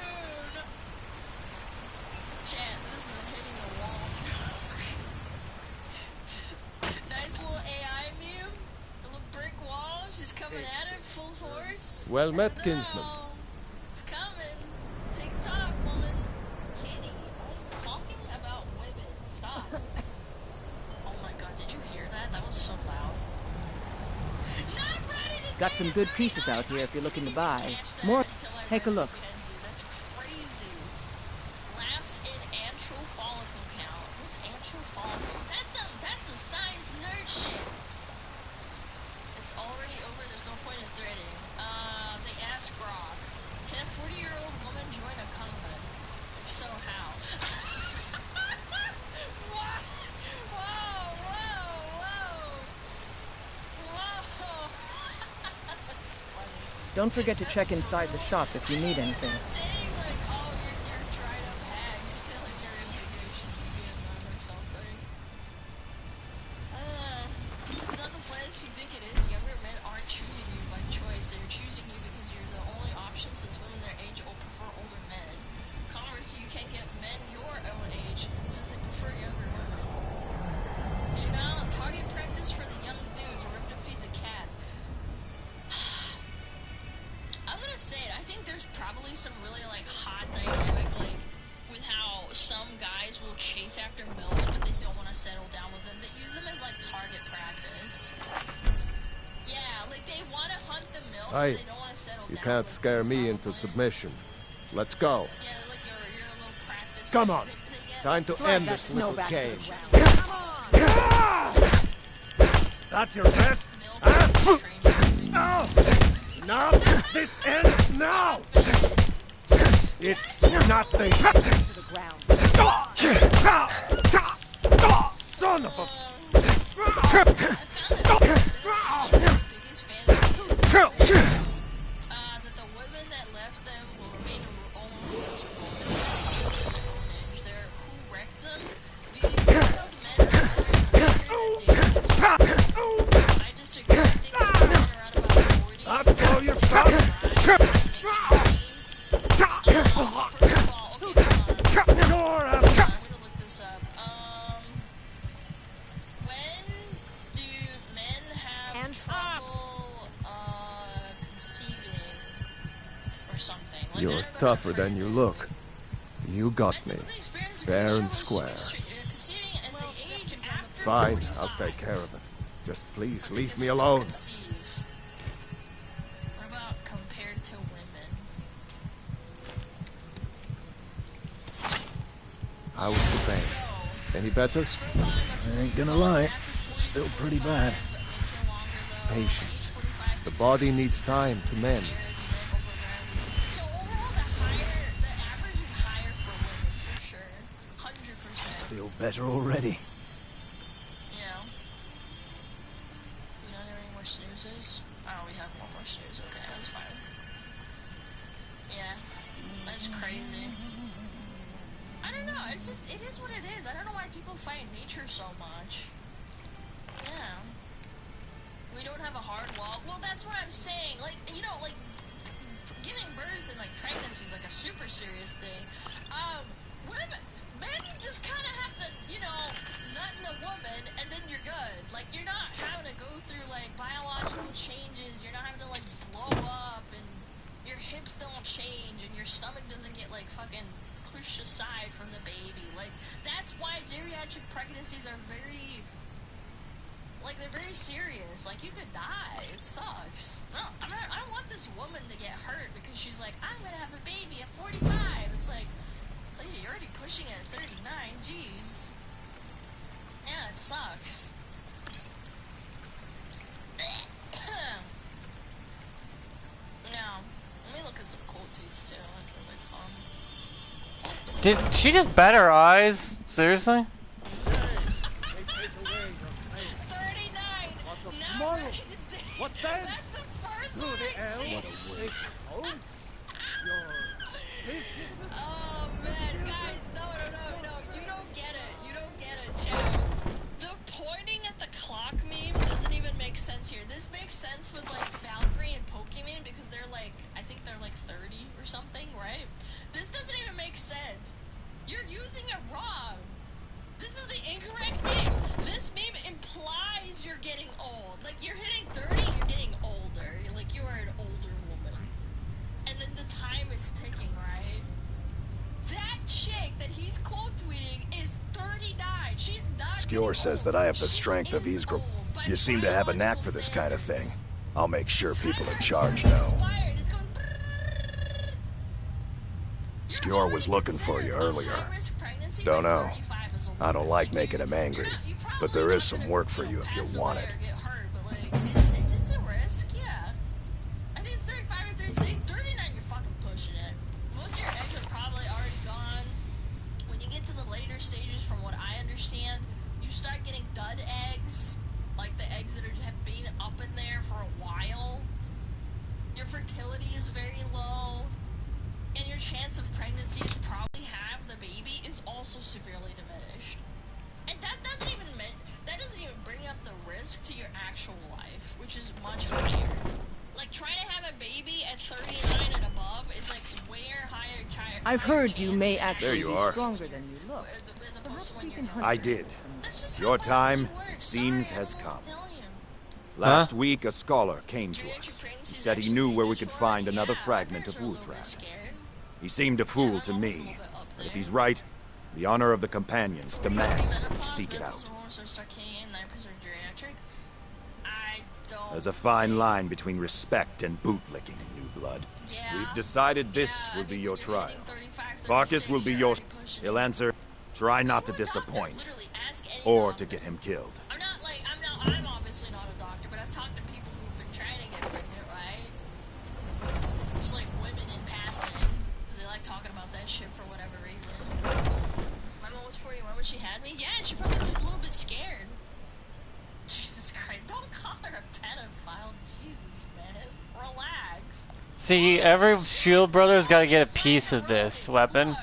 O: Chat, this is a hitting the wall joke. Nice little AI meme. A little brick wall. She's coming at it full force.
C: Well met, kinsman.
O: It's coming. TikTok, woman. Kitty, talking about women. Stop. Oh my god, did you hear that? That was so loud. Not ready to
P: Got some good pieces out here if you're looking to buy. More. Take a look.
O: That's crazy. Laughs in antral follicle count. What's antral follicle? That's some science nerd shit. It's already over. There's no point in threading. They asked Grog, can a 40-year-old woman join a convent? If so, how? Whoa. That's funny.
P: Don't forget to check inside the shop if you need anything.
O: Saying like, oh, you're dried up hag, still in your immigration Vietnam or something. It's not the flesh you think it is. Younger men aren't choosing you by choice. They're choosing you because you're the only option since women their age will prefer older men. Conversely, you can't get men your own age since they prefer younger women. You know, target practice for the young dudes. Remember to feed the cats. I'm gonna say it. I think there's probably some really like chase after MILFs, but they don't want to settle down with them. They use them as like target practice. Yeah, like they want to hunt the MILFs, but
C: Hey,
O: they don't want to settle
C: you
O: down.
C: can't scare me into submission. Let's go.
O: Yeah, like your little practice.
C: Come on. Time to end this
G: snow
C: little
G: back to the
C: cage.
L: That's your test? Huh? Now, this ends now! It's nothing.
G: To the ground.
L: Son of a...
O: That the women that left them will remain alone as romance. They're who wrecked them. These old men are I disagree. I think they're around about 40.
L: That's all you've got? You're out.
O: I'm gonna look this up. When do men have trouble conceiving or something? Like,
C: You're tougher than you look. You got me. Fair and square.
O: Conceiving as they age after
C: Fine,
O: 45.
C: I'll take care of it. Just please leave me alone.
O: Conceive. What about compared to women?
C: How was the pain? Any better?
N: I ain't gonna lie. Still pretty bad.
C: Patience. The body needs time to mend.
O: So overall, the average is higher for women for sure, 100%.
N: Feel better already.
O: Yeah. We don't have any more snoozes? Oh, we have one more snooze. Okay, that's fine. Yeah, that's crazy. I don't know. It's just, it is what it is. I don't know why people fight nature so much. Yeah. We don't have a hard wall. Well, that's what I'm saying. Like, you know, like, giving birth and, like, pregnancy is, like, a super serious thing. Women, men just kind of have to, you know, nut in the woman, and then you're good. Like, you're not having to go through, like, biological changes. You're not having to, like, blow up, and your hips don't change, and your stomach doesn't get, like, fucking pushed aside from the baby. Like, that's why geriatric pregnancies are very, like, they're very serious. Like, you could die. It sucks. No, I don't want this woman to get hurt because she's like, I'm gonna have a baby at 45. It's like, lady, you're already pushing it at 39. Jeez. Yeah, it sucks. Now, let me look at some quotes too. That's really fun.
A: Did she just bat her eyes? Seriously?
O: 39!
L: Tomorrow. What then?
O: That's the first
L: Through
O: one
L: the
O: I've seen!
L: air. What a waste. Your business is...
O: Oh man, guys, no, you don't get it. You don't get it, chat. The pointing at the clock meme doesn't even make sense here. This makes sense with like Valkyrie and Pokemon because they're like, I think they're like 30 or something, right? This doesn't even make sense. You're using it wrong. This is the incorrect meme. This meme implies you're getting old. Like, you're hitting 30, you're getting older. You're like, you are an older woman. And then the time is ticking, right? That chick that he's quote tweeting is 39. She's not.
N: Skjor says that I have the strength of Ysgrim. You seem to have a knack for this kind of thing. I'll make sure people in charge know. Skjor was looking for you earlier. Don't know. I don't like making him angry, but there is some work for you if you want it.
O: It's a risk, yeah. I think it's 35 or 36. 39, you're fucking pushing it. Most of your eggs are probably already gone. When you get to the later stages, from what I understand, you start getting dud eggs, like the eggs that have been up in there for a while. Your fertility is very low, and your chance of pregnancy to probably have the baby is also severely diminished. And that doesn't even bring up the risk to your actual life, which is much higher. Like, trying to have a baby at 39 and above is like higher.
P: I've heard you may
N: There
P: actually
N: you
P: be
N: are.
P: stronger than you look. Perhaps we can hunt
L: I
P: you
L: did.
O: That's just
L: Your
O: how
L: time,
O: biology
L: it
O: works.
L: seems,
O: Sorry,
L: has
O: I don't
L: come.
O: know what to tell you.
L: Last week, a scholar came to
O: Geriatric
L: us.
O: pregnancy
L: He
O: is
L: said he
O: actually
L: knew where we
O: dangerous
L: could
O: for
L: find
O: it.
L: another
O: Yeah, my
L: fragment of
O: parents are a little bit
L: Uthrak.
O: scared.
L: He seemed a fool to me,
O: up
L: but if
O: there.
L: he's right,
N: The honor of the companions demand you seek it out. There's a fine line between respect and bootlicking, new blood. We've decided this will be your trial. Farkas will be yours. He'll answer, try not to disappoint, or to get him killed.
O: I'm obviously not a doctor, but I've talked to people who've been trying to get pregnant, right? Just like women in passing, because they like talking about that shit for whatever reason. My mom was 41 when she had me. Yeah, and she probably was a little bit scared. Jesus Christ, don't call her a pedophile. Jesus, man. Relax.
A: See, every Shield brother's got to get a piece of this weapon.
O: Look,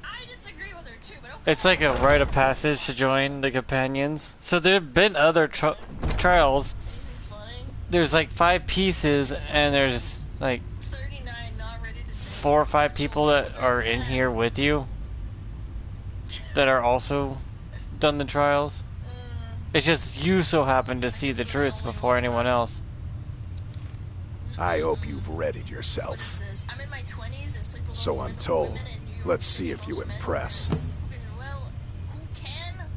O: I disagree with her too, but
A: It's like a rite of passage to join the companions. So there have been other trials. There's like 5 pieces, and there's like 4 or 5 people that are in here with you that are also done the trials. It's just you so happen to see the truth before anyone else.
N: I hope you've readied yourself.
O: I'm in my 20s and sleep with
N: So I'm told. Let's see if you impress.
O: Who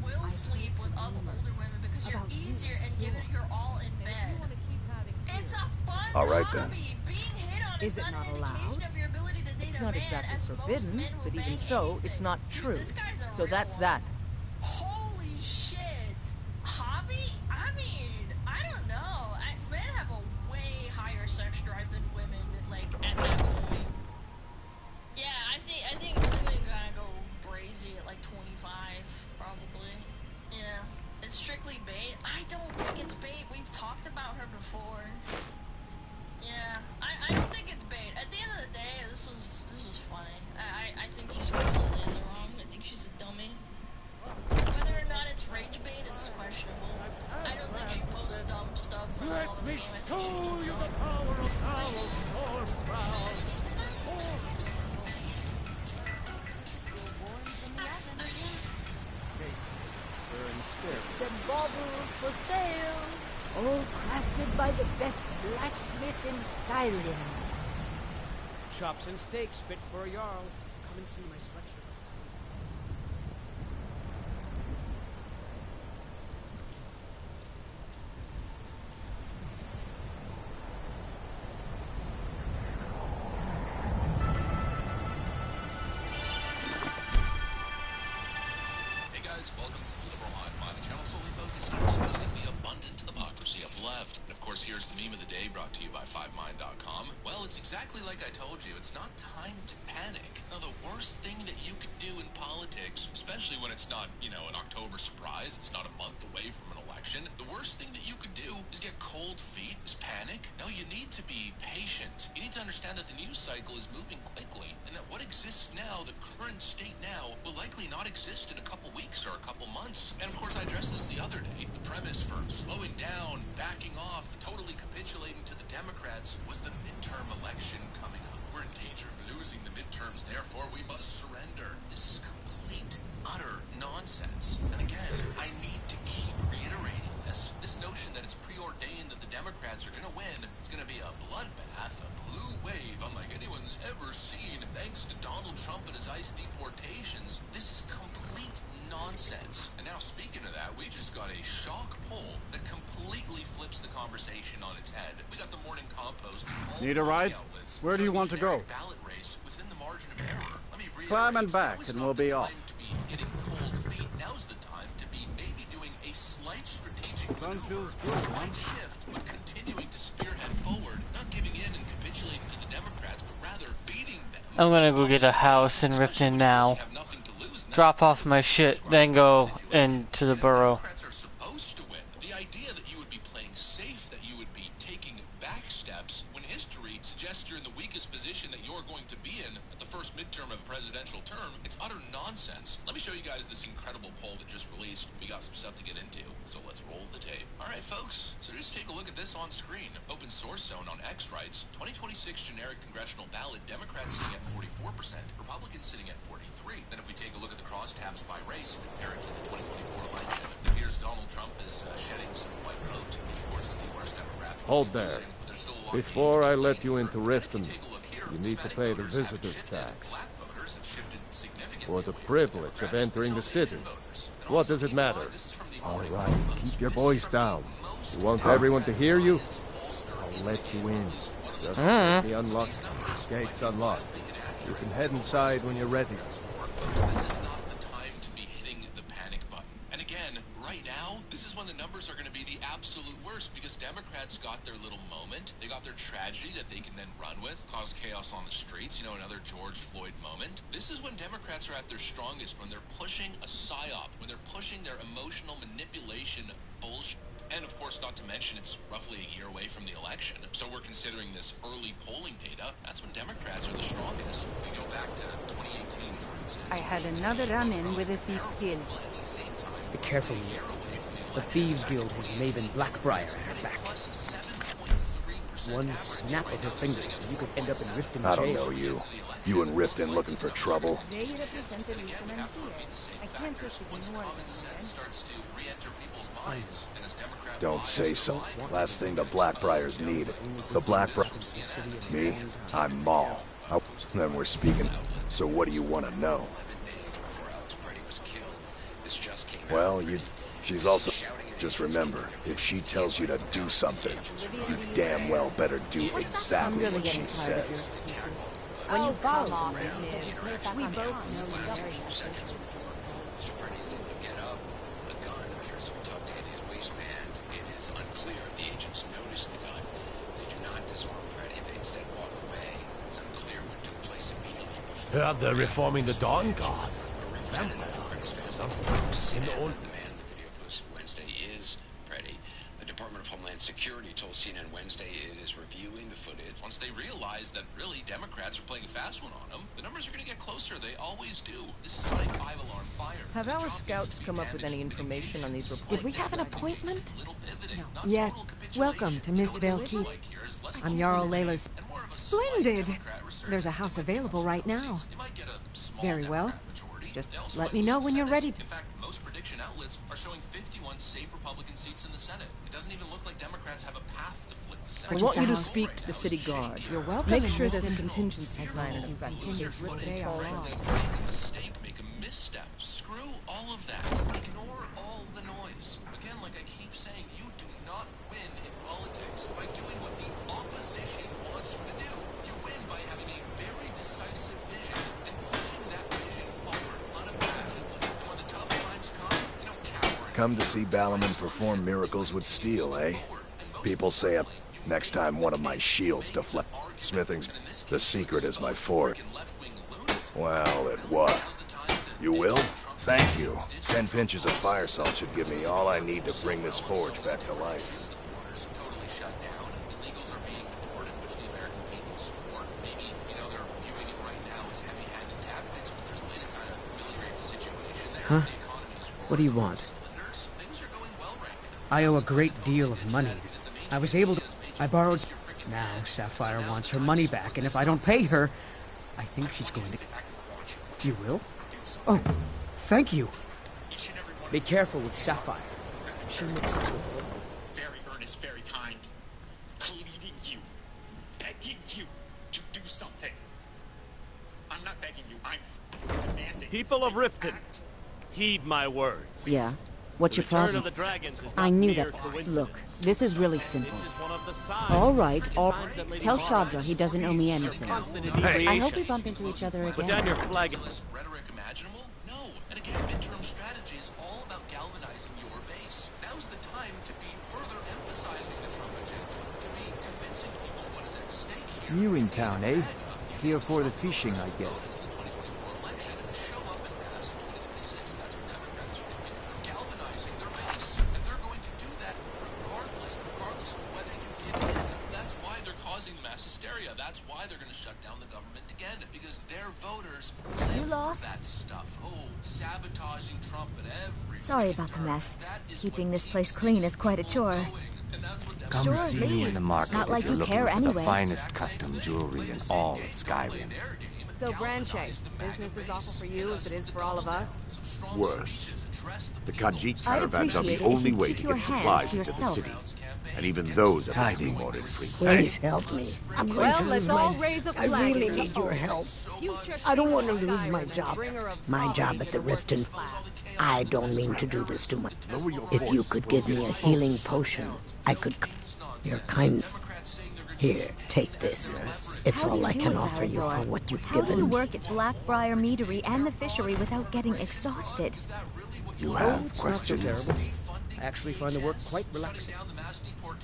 O: will sleep with other older women because you're easier and give it your all in bed. It's a fun
N: All right then.
O: Being hit on
D: Is it
O: not
D: not
O: an
D: allowed?
O: indication of your ability to date
D: It's
O: a
D: not
O: man,
D: exactly
O: as most
D: forbidden,
O: men will
D: but even
O: bang
D: so,
O: anything.
D: it's not
O: Dude,
D: true.
O: this guy's a
D: So
O: real
D: that's
O: one.
D: that.
O: Holy shit. Hobby? I mean, I don't know. Men have a way higher sex drive than women, like, at that point. Yeah, I think women gotta go brazy at like 25, probably. Yeah. It's strictly bait. I don't think it's bait. We've talked about her before. Yeah, I don't think it's bait. At the end of the day, this was funny. I think she's completely in the wrong. I think she's a dummy. Whether or not it's rage bait is questionable. I don't think she posts dumb stuff for the love of the game. I think she's just dumb.
P: Books and baubles for sale. All crafted by the best blacksmith in Skyrim.
F: Chops and steaks fit for a Jarl. Come and see my sweatshirt.
Q: Hey guys, welcome to the Liberal Hive Mind, a channel solely focused on exposing the abundant hypocrisy of the left. And of course, here's the meme of the day brought to you by 5mind.com. Well, it's exactly like I told you. It's not time to panic. Now, the worst thing that you could do in politics, especially when it's not, an October surprise, it's not a month away from an election, the worst thing that you could do is get cold feet, is panic. No, you need to be patient. You need to understand that the news cycle is moving quickly, and that what exists now, the current state now, will likely not exist in a couple weeks or a couple months. And of course, I addressed this the other day. The premise for slowing down, backing off, totally capitulating to the Democrats was the midterm election coming up. We're in danger of losing the midterms, therefore we must surrender. This is complete, utter nonsense. And again, I need to keep reiterating this. This notion that it's preordained that the Democrats are going to win, it's going to be a bloodbath, a blue wave unlike anyone's ever seen, thanks to Donald Trump and his ICE deportations. This is complete nonsense. And now, speaking of that, we just got a shock poll that completely flips the conversation on its head. We got the morning compost.
E: Need a ride? Where do you want to go?
Q: Ballot race within the margin of error. Let me reiterate.
E: Climb and back, and we'll be off.
Q: To be getting cold feet. Now's the time to be maybe doing a slight strategic maneuver, a slight shift, but continuing to spearhead forward, not giving in and capitulating to the Democrats, but rather beating them.
A: I'm gonna go get a house in Riften now. Drop off my shit, then go into the borough.
Q: Democrats are supposed to win. The idea that you would be playing safe, that you would be taking back steps, when history suggests you're in the weakest position that you're going to be in at the first midterm of a presidential term, it's utter nonsense. Let me show you guys this incredible poll that just released. We got some stuff to get into, so let's roll the tape. Alright folks, so just take a look at this on screen. Open Source Zone on X writes, 2026 generic congressional ballot, Democrats sitting at 44%, Republicans sitting at 43%. Then if we take a look at the crosstabs by race and compare it to the 2024 election, it appears Donald Trump is shedding some white vote, which of course is the worst demographic.
C: Hold there. Before I let you into Riften, you need to pay the visitor's tax.
Q: Black voters have shifted significantly
C: for the privilege of entering the city. What does it matter? All right, keep your voice down. You want everyone to hear you? I'll let you in. Just let me unlock the gates unlocked. You can head inside when you're ready.
Q: This is not the time to be hitting the panic button. And again, right now, this is when the numbers are going to be the absolute worst because Democrats got their little moment. They got their tragedy that they can then run with, cause chaos on the streets, you know, another George Floyd moment. This is when Democrats are at their strongest, when they're pushing a psyop, when they're pushing their emotional manipulation bullshit. And of course, not to mention, it's roughly a year away from the election. So we're considering this early polling data. That's when Democrats are the strongest. If we go back to 2018, for instance.
P: I had another run-in with a Thieves Guild.
R: Be careful, Mia. The Thieves Guild has Maven Blackbriar at her back. One snap of her fingers and you could end up in Riften jail.
N: I don't know you. You and Riften looking for trouble?
P: They represent the reason I'm here. I can't just ignore them.
N: Don't say so. Last thing the Blackbriars need. The Blackbriars... Me? I'm Maul. Oh, then we're speaking. So what do you want to know? Well, she's also... Just remember, if she tells you to do something, you damn well better do exactly what she says.
D: When you come off it, we both know you don't.
Q: Mr. Purdy is able to get up. A gun appears to be tucked in his waistband. It is unclear if the agents noticed the gun. They do not disarm Purdy. They instead walk away. It's unclear what took place immediately before.
S: They're reforming the Dawn Guard.
Q: Security told CNN Wednesday it is reviewing the footage. Once they realize that really Democrats are playing a fast one on them, the numbers are going to get closer. They always do. This is not a 5-alarm fire.
G: Have our scouts come up with any information on these reports?
T: Did we have an appointment?
G: No. Yet. Welcome to Mistvale Keep. I'm Jarl Layla's...
T: Splendid! There's a house available right now. Very well. Just let me know when you're ready.
Q: In fact, most prediction outlets are showing 51 safe Republican seats in the Senate. It doesn't even look like Democrats have a path to flip the Senate.
G: I want you to speak to the city guard.
T: You're welcome.
G: Make sure there's a contingency plan as
T: you continue what they are on.
Q: Make a mistake, make a misstep. Screw all of that. Ignore all the noise. Again, like I keep saying, you do not win in politics by doing what the opposition wants you to do. You win by having a very decisive vision and pushing that vision forward unabashedly. And when the tough times come, you don't cower.
N: Come to see Ballerman perform miracles with steel, eh? People say it. Next time one of my shields deflect. Smithing's the secret is my fort. Well, it what? You will? Thank you. 10 pinches of fire salt should give me all I need to bring this forge back to life.
Q: Totally shut down. Illegals are being deported, which the American people support. Maybe, you know, they're viewing it right now as heavy-handed tactics, but there's a way to kind of ameliorate the situation there.
R: Huh?
Q: The economy is
R: What do you want?
Q: Things are going well right now.
R: I owe a great deal of money. I was able to... I borrowed... Now Sapphire wants her money back, and if I don't pay her, I think she's going to... You will? Oh, thank you. Be careful with Sapphire. She mixes with...
J: Very earnest, very kind. Pleading you. Begging you to do something. I'm not begging you, I'm demanding.
S: People of Riften, heed my words.
U: Yeah? What's your problem? I knew that. Look, this is really simple. All right, tell Shadra he doesn't owe me anything.
N: Hey.
U: I hope we bump into each other
S: Put
U: again.
S: down your flag.
Q: Rhetoric imaginable? No. And again, midterm strategy is all about galvanizing your base. Now's the time to be further emphasizing the Trump agenda, to be convincing people what is at stake here.
V: New in town, eh? Here for the fishing, I guess.
Q: That's why they're going to shut down the government again, because their voters
D: You lost?
Q: that stuff. Oh, sabotaging Trump at every...
D: Sorry about the mess. Keeping this place clean is quite a chore.
V: Come
D: Sure,
V: see me in the market
D: Not
V: if
D: like
V: you're
D: you
V: looking
D: care
V: for
D: anyway.
V: the finest custom jewelry in all of Skyrim.
T: So, Branche, business is awful for you as it is for all of us?
N: Worse. The Khajiit
D: I'd
N: caravans are the
D: appreciate it if
N: only
D: you'd
N: way
D: keep
N: to
D: your
N: get
D: hands
N: supplies
D: to
N: into the
D: yourself.
N: city. And even those are becoming more infrequent.
P: Please help me. I'm going
T: Well,
P: to
T: let's
P: lose
T: all
P: my...
T: raise a
P: I
T: flag
P: really
T: in
P: need your help.
T: Future
P: I don't
T: king
P: want to
T: of
P: lose
T: Skyrim
P: my
T: and
P: job.
T: bringer of
P: My
T: quality
P: job
T: to
P: at the
T: the working
P: Riften.
T: class.
P: I don't mean to do this to my... If you could give me a healing potion, I could... You're kind... Here, take this. It's
D: How do
P: all
D: you
P: I
D: do
P: can
D: it,
P: offer you
D: Barador?
P: for what you've
D: How do you
P: given.
D: work at Blackbriar Meadery and the fishery without getting exhausted?
N: You
R: Oh,
N: have
R: it's not so
N: questions?
R: terrible. I actually find the work quite relaxing.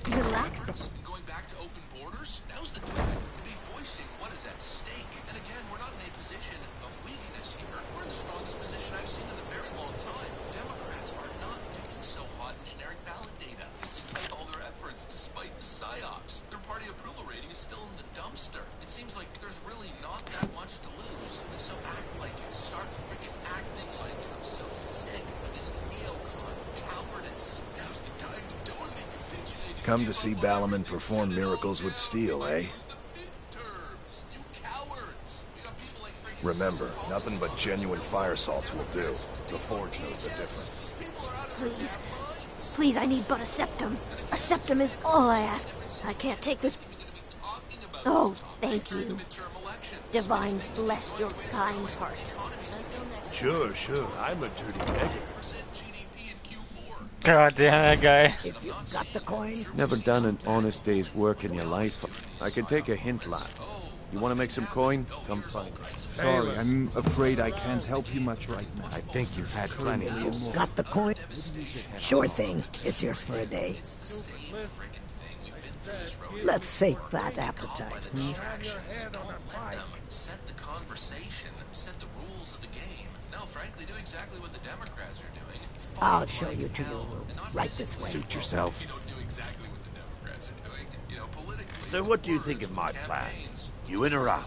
D: Relaxing.
Q: Going back to open borders, now's the time to be voicing what is at stake. And again, we're not in a position of weakness here. We're in the strongest position I've seen in a very long time. Democrats are not doing so hot in generic ballot data. Despite all their efforts, despite the psyops, their party approval rating is still in the dumpster. It seems like there's really not that much to lose. And so act like it. Start freaking acting like it. I'm so sick of this neocon cowardice. Now's the time to totally capitulate.
N: Come to see Balaman perform miracles with steel, eh? Remember, nothing but genuine fire salts will do. The Forge knows the difference.
P: Please. Please, I need but a septum. A septum is all I ask. I can't take this... Oh, thank you. Divines bless your kind heart.
S: Sure. I'm a dirty beggar.
A: God damn that guy.
P: If you've got the coin...
C: Never done an honest day's work in your life. I can take a hint, lad. You want to make some coin? Come find me.
V: Sorry, I'm afraid I can't help you much right now.
C: I think you've had plenty.
P: Got the coin? Sure thing. It's yours for a day. Let's sate that appetite.
Q: Set the conversation, set the rules of the game. No, frankly, do exactly what the Democrats are doing.
P: I'll show you to your room. Right this way.
N: Suit yourself.
Q: You don't do exactly what the Democrats are doing. You know, politically.
N: So what do you think of my plan? You in or out?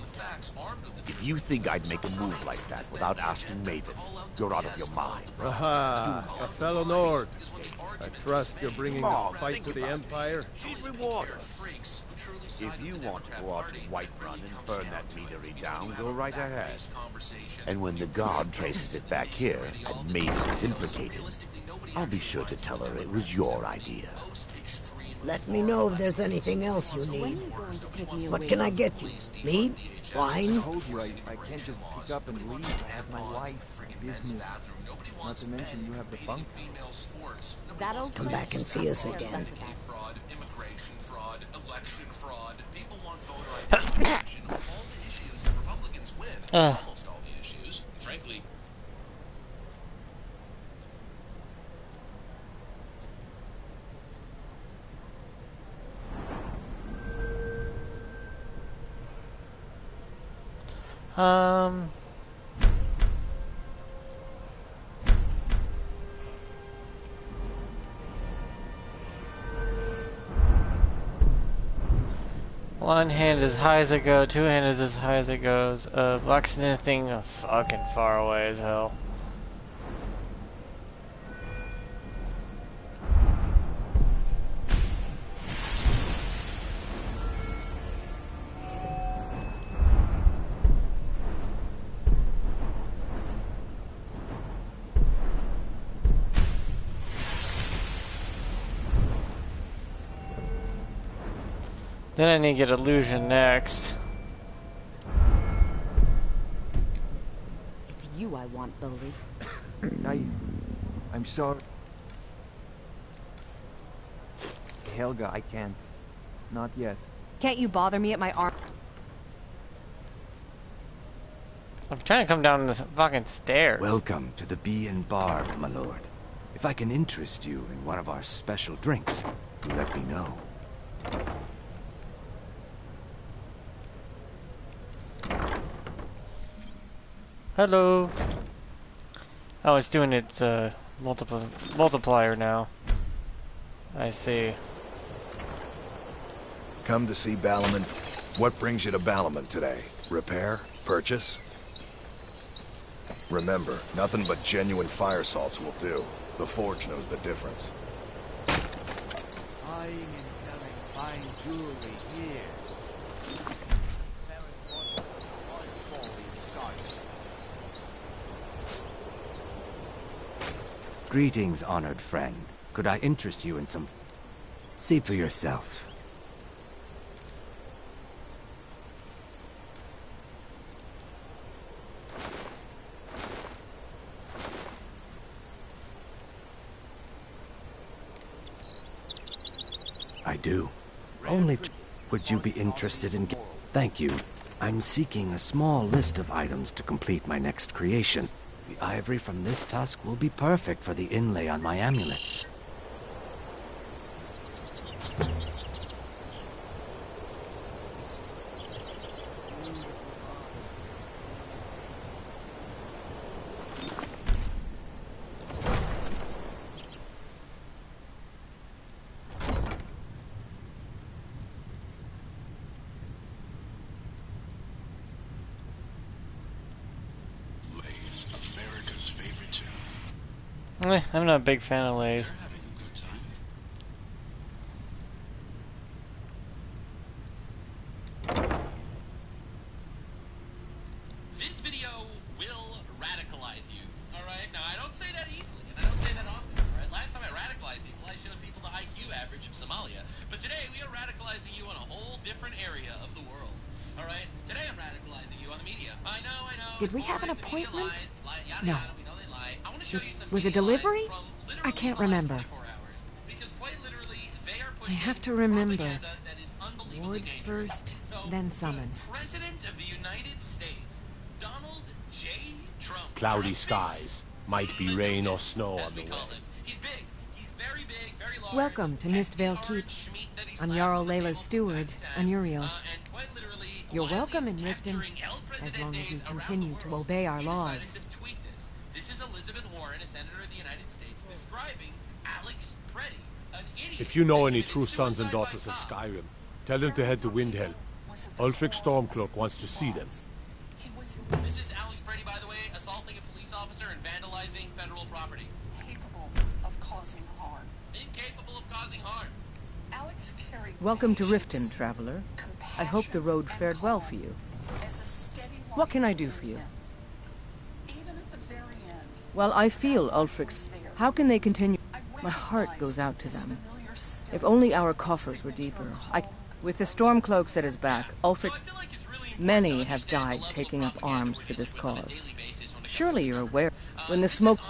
N: If you think I'd make a move like that without asking Maven, you're out of your mind.
C: Aha, a fellow Nord. I trust you're bringing the fight to the Empire.
N: Reward us. If you want to go out to Whiterun and burn that meadery down, go right ahead. And when the god traces it back here, and Maven is implicated, I'll be sure to tell her it was your idea.
P: Let me know if there's anything else you need. What can I get you? Mead? Wine?
V: I told you I can't just pick up and leave. I have my wife, business. Not to mention you have the bunk.
T: That'll
P: Come back and see us again.
Q: Fraud, immigration fraud, election fraud. People want voter identification. All the issues the Republicans win. Almost all the issues. Frankly,
A: One hand as high as it goes, two hands as high as it goes. Blacksmithing fucking far away as hell. Then I need to get illusion next.
U: It's you I want, Bodhi.
V: I'm sorry. Helga, I can't. Not yet.
T: Can't you bother me at my arm?
A: I'm trying to come down the fucking stairs.
I: Welcome to the Bee and Barb, my lord. If I can interest you in one of our special drinks, you let me know.
A: Hello. Oh, it's doing its multiplier now. I see.
N: Come to see Balaman. What brings you to Balaman today? Repair? Purchase? Remember, nothing but genuine fire salts will do. The Forge knows the difference.
F: Buying and selling fine jewelry here.
I: Greetings, honored friend. Could I interest you in some... See for yourself. I do. Only would you be interested in... Thank you. I'm seeking a small list of items to complete my next creation. The ivory from this tusk will be perfect for the inlay on my amulets.
A: I'm not a big fan of Lay's.
Q: This video will radicalize you, alright? Now, I don't say that easily, and I don't say that often, alright? Last time I radicalized people, I showed people the IQ average of Somalia. But today, we are radicalizing you on a whole different area of the world, alright? Today, I'm radicalizing you on the media. I know.
T: Did we have an appointment? No.
Q: It
T: Was a delivery? I can't remember. I have to remember. Ward first, then summon.
Q: President of the United States, Donald J. Trump.
S: Cloudy skies. Might be rain or snow on the way.
Q: He's big. He's very big, very large.
T: Welcome to Mistvale Keep. I'm Jarl Layla's steward, Anuriel. You're welcome in Riften, as long as you continue to obey our laws.
Q: This is Elizabeth Warren, a senator of the United States, describing Alex Preddy, an idiot.
S: If you know any true sons and daughters of Skyrim, tell them to head to Windhelm. Ulfric Stormcloak wants to see them.
Q: This is Alex Preddy, by the way, assaulting a police officer and vandalizing federal property.
K: Capable of causing harm.
Q: Incapable of causing harm.
K: Alex carried
M: Welcome to Riften, traveler. I hope the road fared well for you. What can I do for you? Well, I feel Ulfric's. How can they continue? My heart goes out to them. If only our coffers were deeper. With the Stormcloaks at his back, Ulfric... Many have died taking up arms for this cause. Surely you're aware. When the smoke...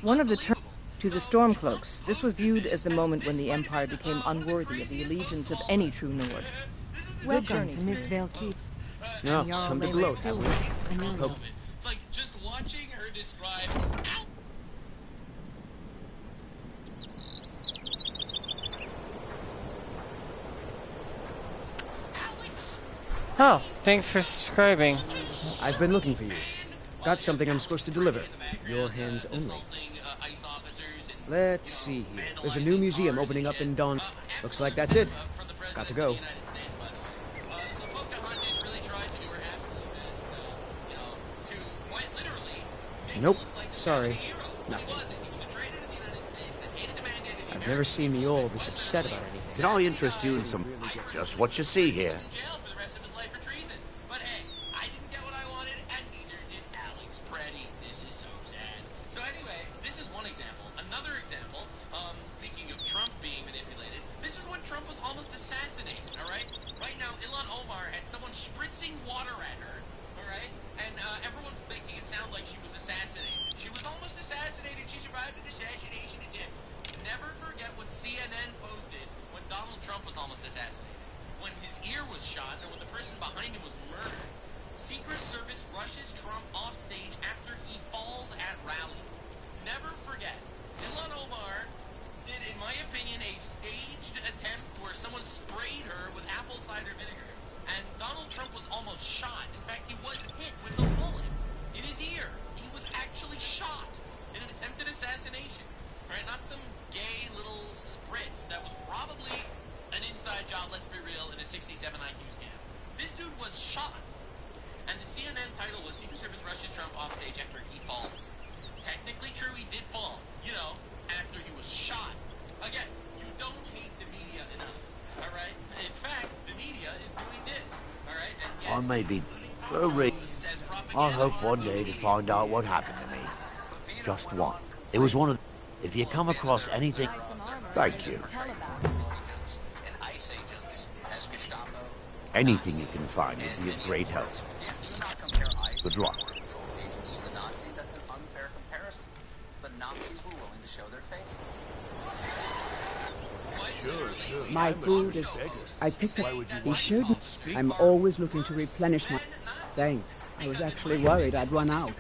M: One of the terms to the Stormcloaks, this was viewed as the moment when the Empire became unworthy of the allegiance of any true Nord.
T: Welcome to Mistvale Keep.
M: No, come to gloat.
Q: It's like just watching her describe...
A: Oh, thanks for subscribing.
R: I've been looking for you. Got something I'm supposed to deliver. Your hands only. Let's see here. There's a new museum opening up in Dawn. Looks like that's it. Got to go. Nope. Sorry. Nothing. I've never seen me all this upset about anything.
W: Can I interest you in some... just what you see here? I may be for a reason. I hope one day to find out what happened to me. Just one. It was one of If you come across anything... Thank you. Anything you can find would be of great help. Good luck.
J: Agents to the Nazis, that's an unfair comparison. The Nazis were willing to show their faces.
W: Sure.
B: My food is... I picked up... He showed me... I'm always looking to replenish my... Thanks. I was actually worried I'd run out.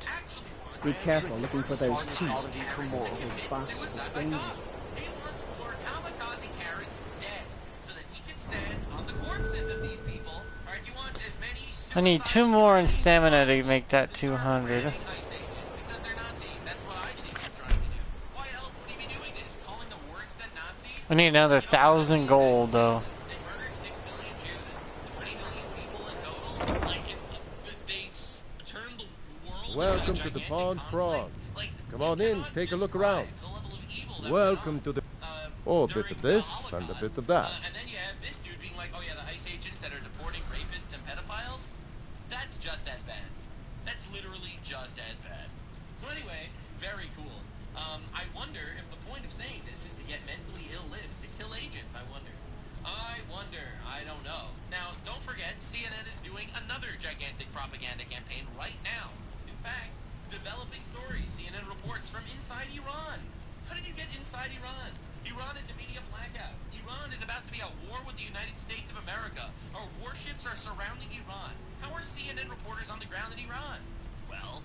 B: Be careful looking for those teeth. Those bastards are dangerous.
A: I need 2 more in stamina to make that 200. I need another 1,000 gold though.
C: Welcome to the Pond Prawn. Come on in, take a look around. Welcome to the... Oh, a bit of this and a bit of that.
J: And then you have this dude being like, oh yeah, the ICE agents that are deporting rapists and pedophiles? That's just as bad. That's literally just as bad. So anyway, very cool. I wonder if the point of saying this is to get mentally ill libs to kill agents, I wonder. I don't know. Now, don't forget, CNN is doing another gigantic propaganda campaign right now. In fact, developing stories, CNN reports from inside Iran. How did you get inside Iran? Iran is a media blackout. Iran is about to be at war with the United States of America. Our warships are surrounding Iran. How are CNN reporters on the ground in Iran? Well,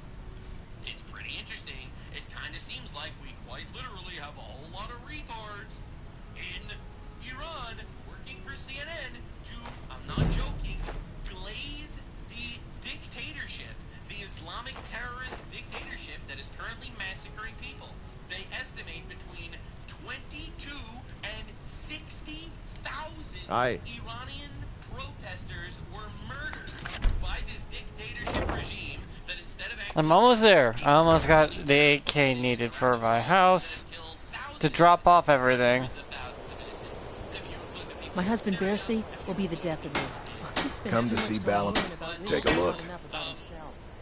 J: it's pretty interesting. It kind of seems like we quite literally have a whole lot of retards in Iran working for CNN to, I'm not joking, glaze the dictatorship, the Islamic terrorist dictatorship that is currently massacring people. They estimate between 22 and 60,000 Iranian protesters were murdered by this dictatorship regime that instead of
A: I'm almost there. I almost got the 8K needed for my house to drop off everything.
D: My husband Bercy will be the death of me.
W: Come to see Balin. Take a look.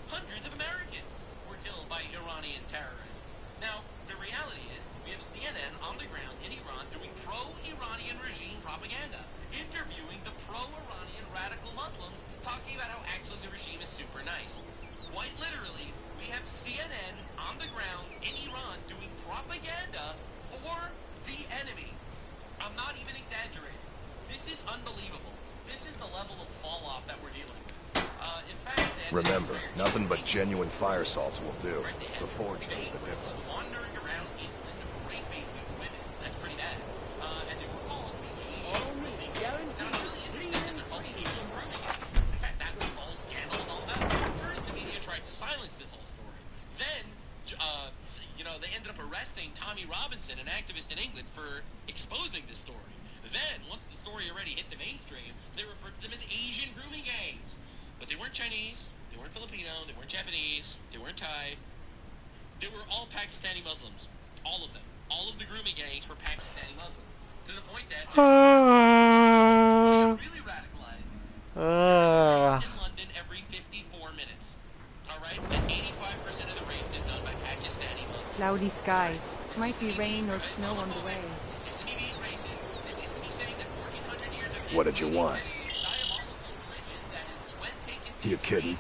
J: Hundreds of Americans were killed by Iranian terrorists. Now, the reality is, we have CNN on the ground in Iran doing pro-Iranian regime propaganda, interviewing the pro-Iranian radical Muslims, talking about how actually the regime is super nice. Quite literally, we have CNN on the ground in Iran doing propaganda for the enemy. I'm not even exaggerating. This is unbelievable. This is the level of fall-off that we're dealing with. In fact...
W: Remember, nothing but genuine fire salts will do. The Forge knows the difference.
J: Wandering around England raping women. That's pretty bad. And they were called Asian grooming gangs. Now, I'm really interested that they're called Asian grooming gangs. In fact, that's what the whole scandal is all about. First, the media tried to silence this whole story. Then, they ended up arresting Tommy Robinson, an activist in England, for exposing this story. Then, once the story already hit the mainstream, they referred to them as Asian grooming gangs. But they weren't Chinese, they weren't Filipino, they weren't Japanese, they weren't Thai. They were all Pakistani Muslims. All of them. All of the grooming gangs were Pakistani Muslims. To the point that they got really radicalized. In London every 54 minutes. Alright? And 85% of the rape is done by Pakistani Muslims.
D: Cloudy skies. Might be rain or snow on the way.
W: What did you want? You kidding?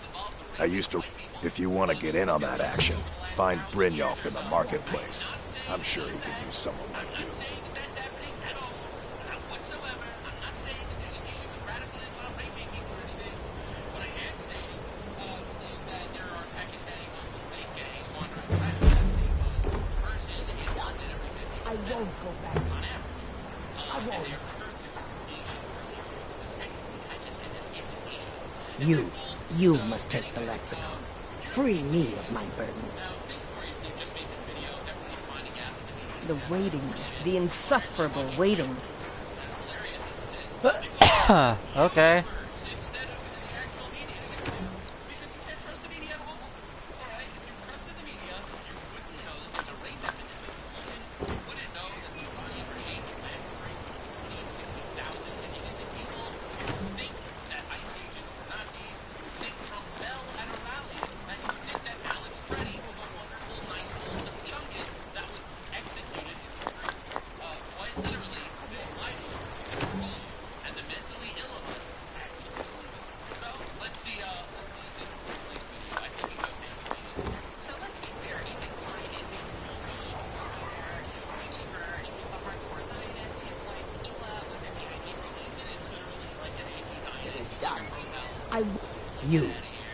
W: I used to... If you want to get in on that action, find Brynjolf in the marketplace. I'm sure he could use someone like you.
P: I won't go back. I won't. You must take the lexicon. Free me of my burden.
M: The waiting, the insufferable waiting.
A: Okay.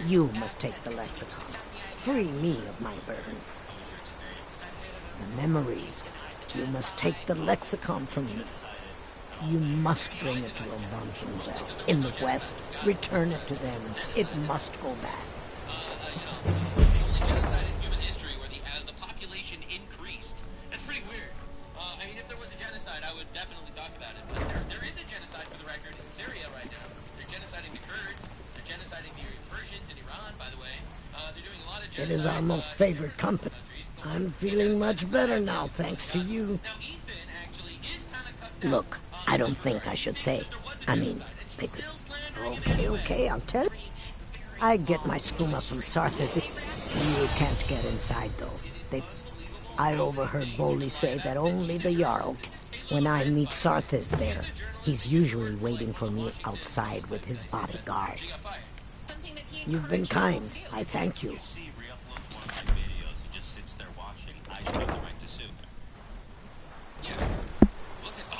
P: You must take the lexicon. Free me of my burden. The memories. You must take the lexicon from me. You must bring it to Rapunzel in the West. Return it to them. It must go back.
J: The population increased. That's pretty weird. I mean, if there was a genocide, I would definitely talk about it. But there is a genocide, for the record, in Syria right now. They're genociding the Kurds. They're genociding the Persians in Iran, by the way. They're doing a lot of genocide.
P: It is our most favorite company. I'm feeling much better now, thanks to you. Look, I don't think I should say. I mean, okay, I'll tell you. I get my skooma from Sarthes. You can't get inside, though. I overheard Boldy say that only the Jarl. When I meet Sarthes there, he's usually waiting for me outside with his bodyguard. You've been kind. I thank you.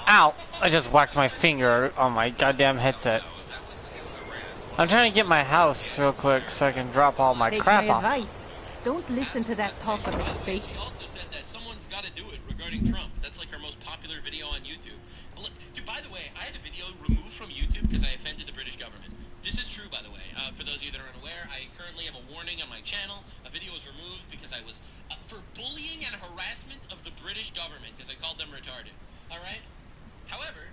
A: Ow! I just whacked my finger on my goddamn headset. I'm trying to get my house real quick so I can drop all my crap off.
M: Advice. Don't listen to that talk of fake.
J: She also said that someone's got to do it regarding Trump. That's like her most popular video on YouTube. Dude, by the way, I had a video removed from YouTube because I offended the British government. This is true, by the way. For those of you that are unaware, I currently have a warning on my channel. A video was removed because I was for bullying and harassment of the British government because I called them retarded. All right. However,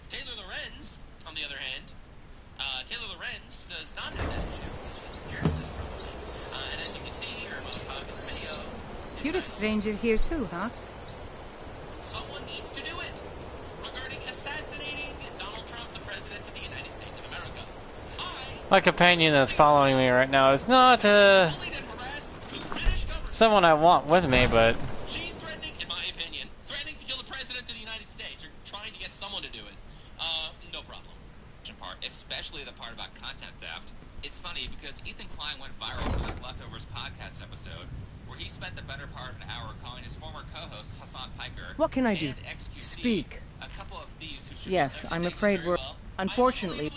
J: Taylor Lorenz, on the other hand, Taylor Lorenz does not have that issue because she's a journalist, probably. And as you can see, her most popular video is
M: You're a stranger here too, huh?
J: someone needs to do it regarding assassinating Donald Trump, the President of the United States of America.
A: My companion that's following me right now is not someone I want with me, but
J: She's threatening, in my opinion, threatening to kill the President of the United States, or trying to get someone to do it. No problem.
H: Part, especially the part about content theft. It's funny because Ethan Klein went viral for this Leftovers podcast episode, where he spent the better part of an hour calling his former co-host Hassan Piker
M: What can I do?
H: and XQC
M: Speak.
H: a couple of thieves who should
M: Yes, I'm afraid we're... Unfortunately.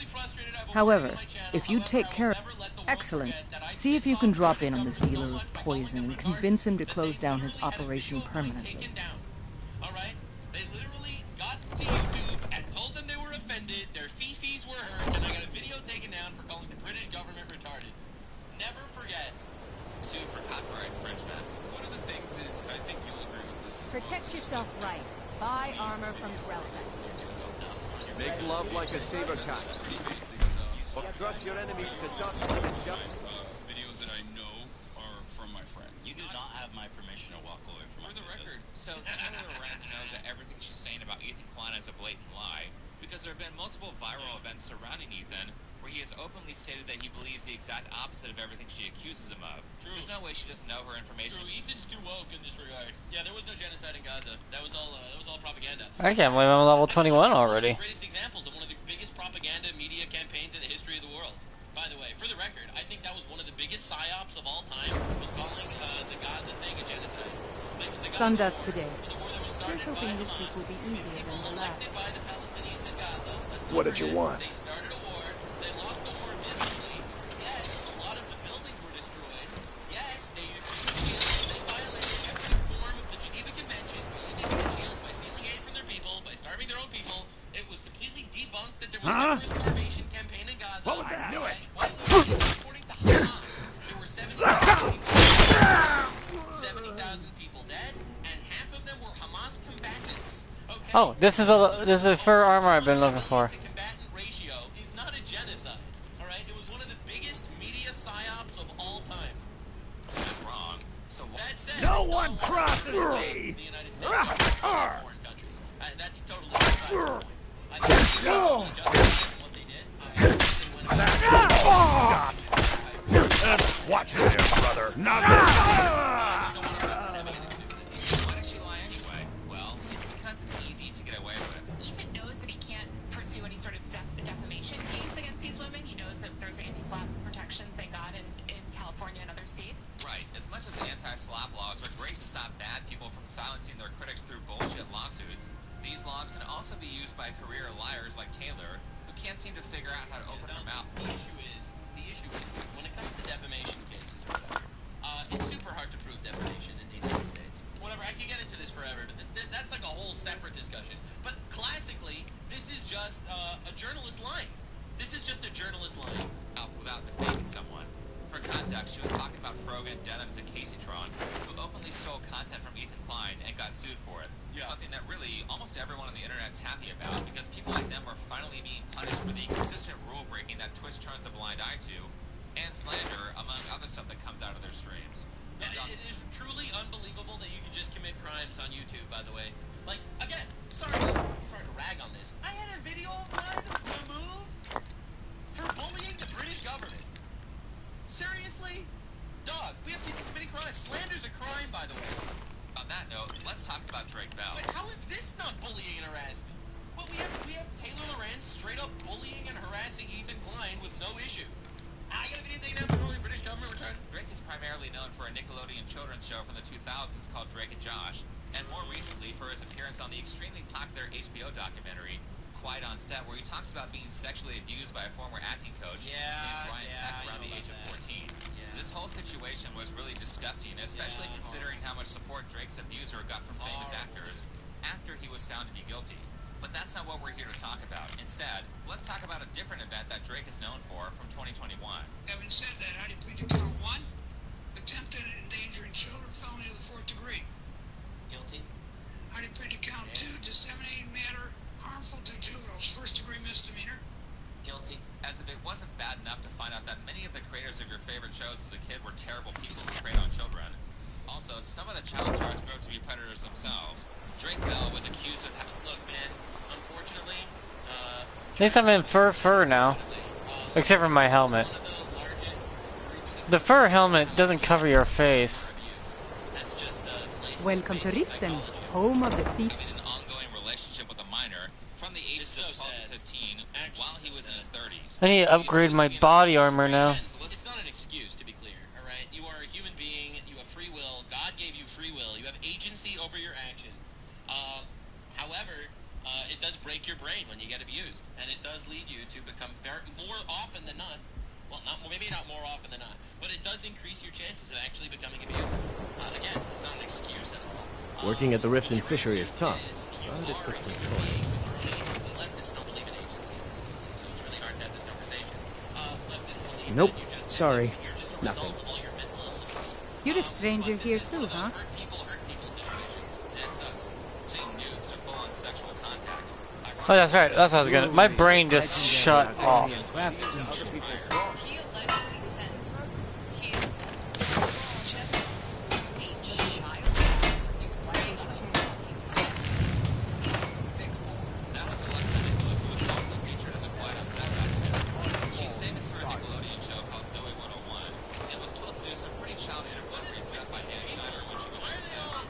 M: However, if you take care of... Excellent. See if you can drop in on this dealer of poison and convince him to close down his operation permanently.
J: Alright? They literally got to YouTube and told them they were offended, their fees were hurt, and I got a video taken down for calling the British government retarded. Never forget.
H: sued for copyright infringement.
J: One of the things is, I think you'll agree with this.
D: Protect yourself right. Buy armor from Grelka.
C: Make love like a saber cat. Or crush your enemies to dust with a jump.
J: Videos that I know are from my friends.
H: You do not have my permission to walk away from
J: For the record.
H: So Taylor Lorenz knows that everything she's saying about Ethan Klein is a blatant lie, because there have been multiple viral events surrounding Ethan where he has openly stated that he believes the exact opposite of everything she accuses him of.
J: True.
H: There's no way she doesn't know her information.
J: True. Ethan's too woke in this regard. Yeah, there was no genocide in Gaza. That was all propaganda.
A: I can't believe I'm level 21 already.
J: Greatest examples of one of the biggest propaganda media campaigns in the history of the world. By the way, for the record, I think that was one of the biggest psyops of all time, was calling the Gaza thing a genocide. The
M: Sundust today.
D: Here's hoping this week will be easier than the last.
J: by the Palestinians in Gaza.
W: What did you want?
J: They started a war. They lost the war miserably. Yes, a lot of the buildings were destroyed. Yes, they used shields. They violated every form of the Geneva Convention by using shields, by stealing aid from their people, by starving their own people. It was completely debunked that there was never a starvation campaign in Gaza.
W: What was that? I knew it.
J: According to Hamas, there were 70,000 people dead, and half of them were Hamas combatants. Okay?
A: Oh, this is a fur armor I've been looking for.
J: Combatant ratio is not a genocide. All right, it was one of the biggest media psyops of all time.
H: That's wrong. So
J: that said,
W: no one crosses me.
J: The United States or foreign countries. That's totally beside the point. I think it's totally justified what they did.
W: Watch me there, brother.
H: Why did she lie anyway? Well, it's because it's easy to get away with.
L: Ethan knows that he can't pursue any sort of defamation case against these women. He knows that there's anti-SLAPP protections they got in California and other states.
H: Right. As much as anti-SLAPP laws are great to stop bad people from silencing their critics through bullshit lawsuits, these laws can also be used by career liars like Taylor, who can't seem to figure out how to open her mouth.
E: The issue is, when it comes to defamation cases or whatever, it's super hard to prove defamation in the United States. Whatever, I could get into this forever, but that's like a whole separate discussion. But classically, this is just a journalist lying. This is just a journalist lying.
H: Without defaming someone. For context, she was talking about Frogan, Denims, and Caseytron, who openly stole content from Ethan Klein and got sued for it. Yeah. Something that really almost everyone on the internet's happy about, because people like them are finally being punished for the consistent rule breaking that Twitch turns a blind eye to, and slander, among other stuff that comes out of their streams.
E: Yeah, it is truly unbelievable that you can just commit crimes on YouTube, by the way. Like, again, sorry to rag on this. I had a video of mine removed for bullying the British government. Seriously? Dog, we have people committing crimes. Slander's a crime, by the way.
H: On that note, let's talk about Drake Bell.
E: Wait, how is this not bullying and harassment? Well, we have Taylor Lorenz straight up bullying and harassing Ethan Klein with no issue. I got a video taken out from the British government return.
H: Drake is primarily known for a Nickelodeon children's show from the 2000s called Drake and Josh, and more recently for his appearance on the extremely popular HBO documentary Quiet on Set, where he talks about being sexually abused by a former acting coach named Brian Peck around the age of 14. This whole situation was really disgusting, especially considering how much support Drake's abuser got from famous actors after he was found to be guilty. But that's not what we're here to talk about. Instead, let's talk about a different event that Drake is known for from 2021.
J: Having said that, how do you plead to count 1? Attempted endangering children, felony to the 4th degree.
E: Guilty.
J: How do you plead to count 2? Disseminating matter harmful to juveniles, 1st degree misdemeanor.
E: Guilty.
H: As if it wasn't bad enough to find out that many of the creators of your favorite shows as a kid were terrible people who preyed on children. Also, some of the child stars grew up to be predators themselves. Drake Bell was accused of
E: Look, man, unfortunately,
A: At least I'm in fur now. Except for my helmet. The fur helmet doesn't cover your face.
U: Welcome to Riften, home of the thieves.
H: in an ongoing relationship with a minor from the ages of 12 to 15 while he was in his 30s.
A: I need to upgrade my body armor now.
E: It's not an excuse, to be clear, alright? You are a human being, you have free will, God gave you free will, you have agency over your actions. However, it does break your brain when you get abused, and it does lead you to become more often than not, well, maybe not more often than not, but it does increase your chances of actually becoming abused. Again, it's not an excuse at all.
C: Working at the Riften fishery is tough, but it puts some joy.
E: Leftists don't believe in agency, so it's really hard to have this conversation. Leftists believe
R: Nope,
E: that you just
R: sorry,
E: you're just a
R: nothing.
E: result of all your mental illnesses.
U: You're a stranger here too, huh?
E: Hurt people situations. And sucks.
H: Seeing nudes to full-on sexual contact.
A: Oh, that's right. That's what I was gonna. My brain just shut off.
L: He allegedly sent his chip a child. You could write on despicable.
H: That was Alexa Nicholas, who was also featured in the Quiet on Set documentary. She's famous for a Nickelodeon show called Zoe 101, and was told to do some pretty child inappropriate stuff by Dan Schneider when she was on the show. I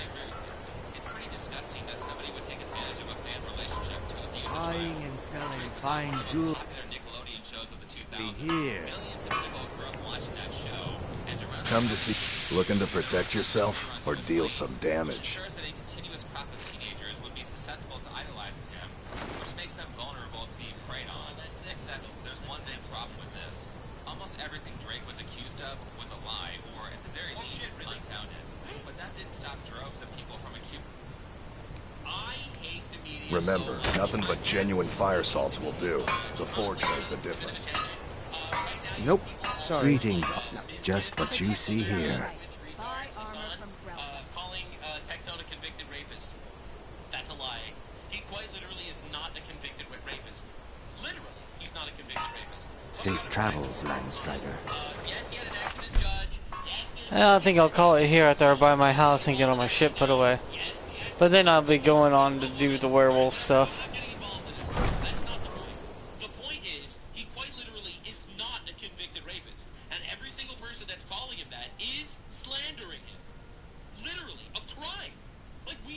H: agree with you. It's pretty disgusting that somebody would take advantage of a fan relationship to abuse a child.
I: Buying and selling
H: Drake was
I: fine
H: one of the
I: jewelry.
H: most popular Nickelodeon shows of the 2000s.
I: here.
H: Millions of people grew up watching that show. And around
W: Come to see. Looking to protect yourself or deal some damage?
H: ensures that a continuous crop of teenagers would be susceptible to idolizing him, which makes them vulnerable to being preyed on. Except there's one big problem with this. Almost everything Drake was accused of was a lie, or at the very least, unfounded. But that didn't stop droves of people from accusing.
E: I hate the media
W: Remember,
E: so much.
W: nothing but genuine fire salts will do. The Forge knows the difference.
R: Nope, sorry.
I: Greetings. Just what you see here.
E: Calling Tectone a convicted rapist. That's a lie. He quite literally is not a convicted rapist. Literally, he's not a convicted rapist.
I: Safe travels, Landstrider.
E: Yes, he had an accident, Judge. Yes, there's
A: I don't think I'll call it here after I buy my house and get all my shit put away. But then I'll be going on to do the werewolf stuff.
E: That's not the point. The point is, he quite literally is not a convicted rapist. And every single person that's calling him that is slandering him. Literally, a crime. Like, we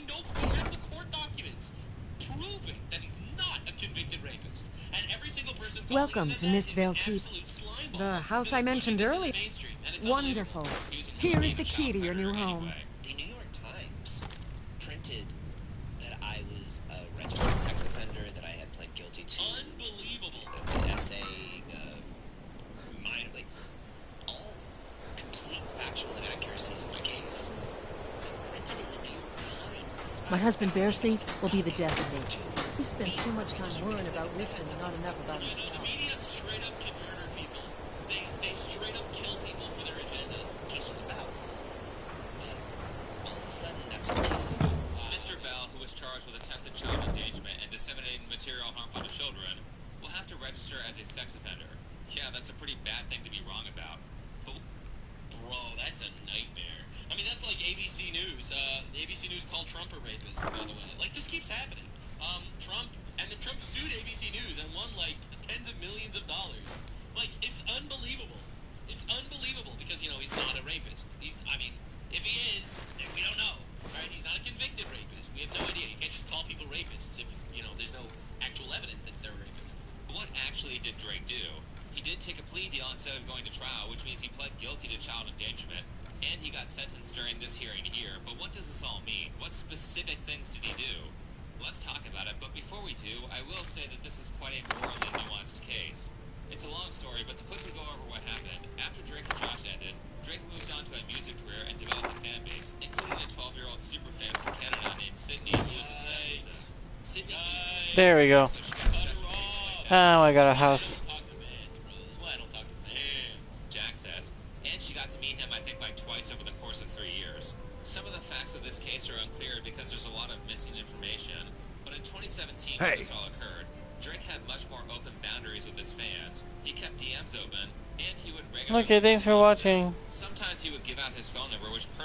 E: have the court documents proving that he's not a convicted rapist. And every single person calling
T: Welcome
E: him
T: to
E: that
T: Mistvale
E: is an
T: Keep.
E: absolute slime
T: The
E: ball
T: house
E: that
T: I
E: is
T: mentioned
E: putting this in the
T: earlier.
E: mainstream, and it's
T: Wonderful. Here is the key to your new home.
G: The New York Times printed that I was a registered sex offender, that I had pled guilty to
M: My husband Bercy will be the death of me. He spends too much time worrying about Riften and not enough about himself.
E: The media straight up can murder people. They straight up kill people for their agendas. Case was about. All of a sudden, that's what case is about.
H: Mr. Bell, who was charged with attempted child endangerment and disseminating material harmful to children, will have to register as a sex offender. Yeah, that's a pretty bad thing to be wrong about.
E: But, bro, that's a nightmare. I mean, that's like ABC News. ABC News called Trump a rapist, by the way. Like, this keeps happening. Trump sued ABC News and won, like, tens of millions of dollars. Like, it's unbelievable. It's unbelievable because, you know, he's not a rapist. I mean, if he is, then we don't know. Right? He's not a convicted rapist. We have no idea. You can't just call people rapists if, you know, there's no actual evidence that they're rapists.
H: But what actually did Drake do? He did take a plea deal instead of going to trial, which means he pled guilty to child endangerment, and he got sentenced during this hearing here. But what does this all mean? What specific things did he do? Let's talk about it, but before we do, I will say that this is quite a morally nuanced case. It's a long story, but to quickly go over what happened, after Drake and Josh ended, Drake moved on to a music career and developed a fan base, including a 12-year-old superfan from Canada named Sydney, who was obsessed with him. Sydney used to
A: There we go. Oh, I got a house.
H: Jack says, and she got to meet him, I think, like twice over the course of 3 years. Some of the facts of this case are unclear because there's a lot of missing information, but in 2017 when this all occurred, Drake had much more open boundaries with his fans. He kept DMs open, and he would regularly...
A: Okay, thanks for watching.
H: Sometimes he would give out his phone number, which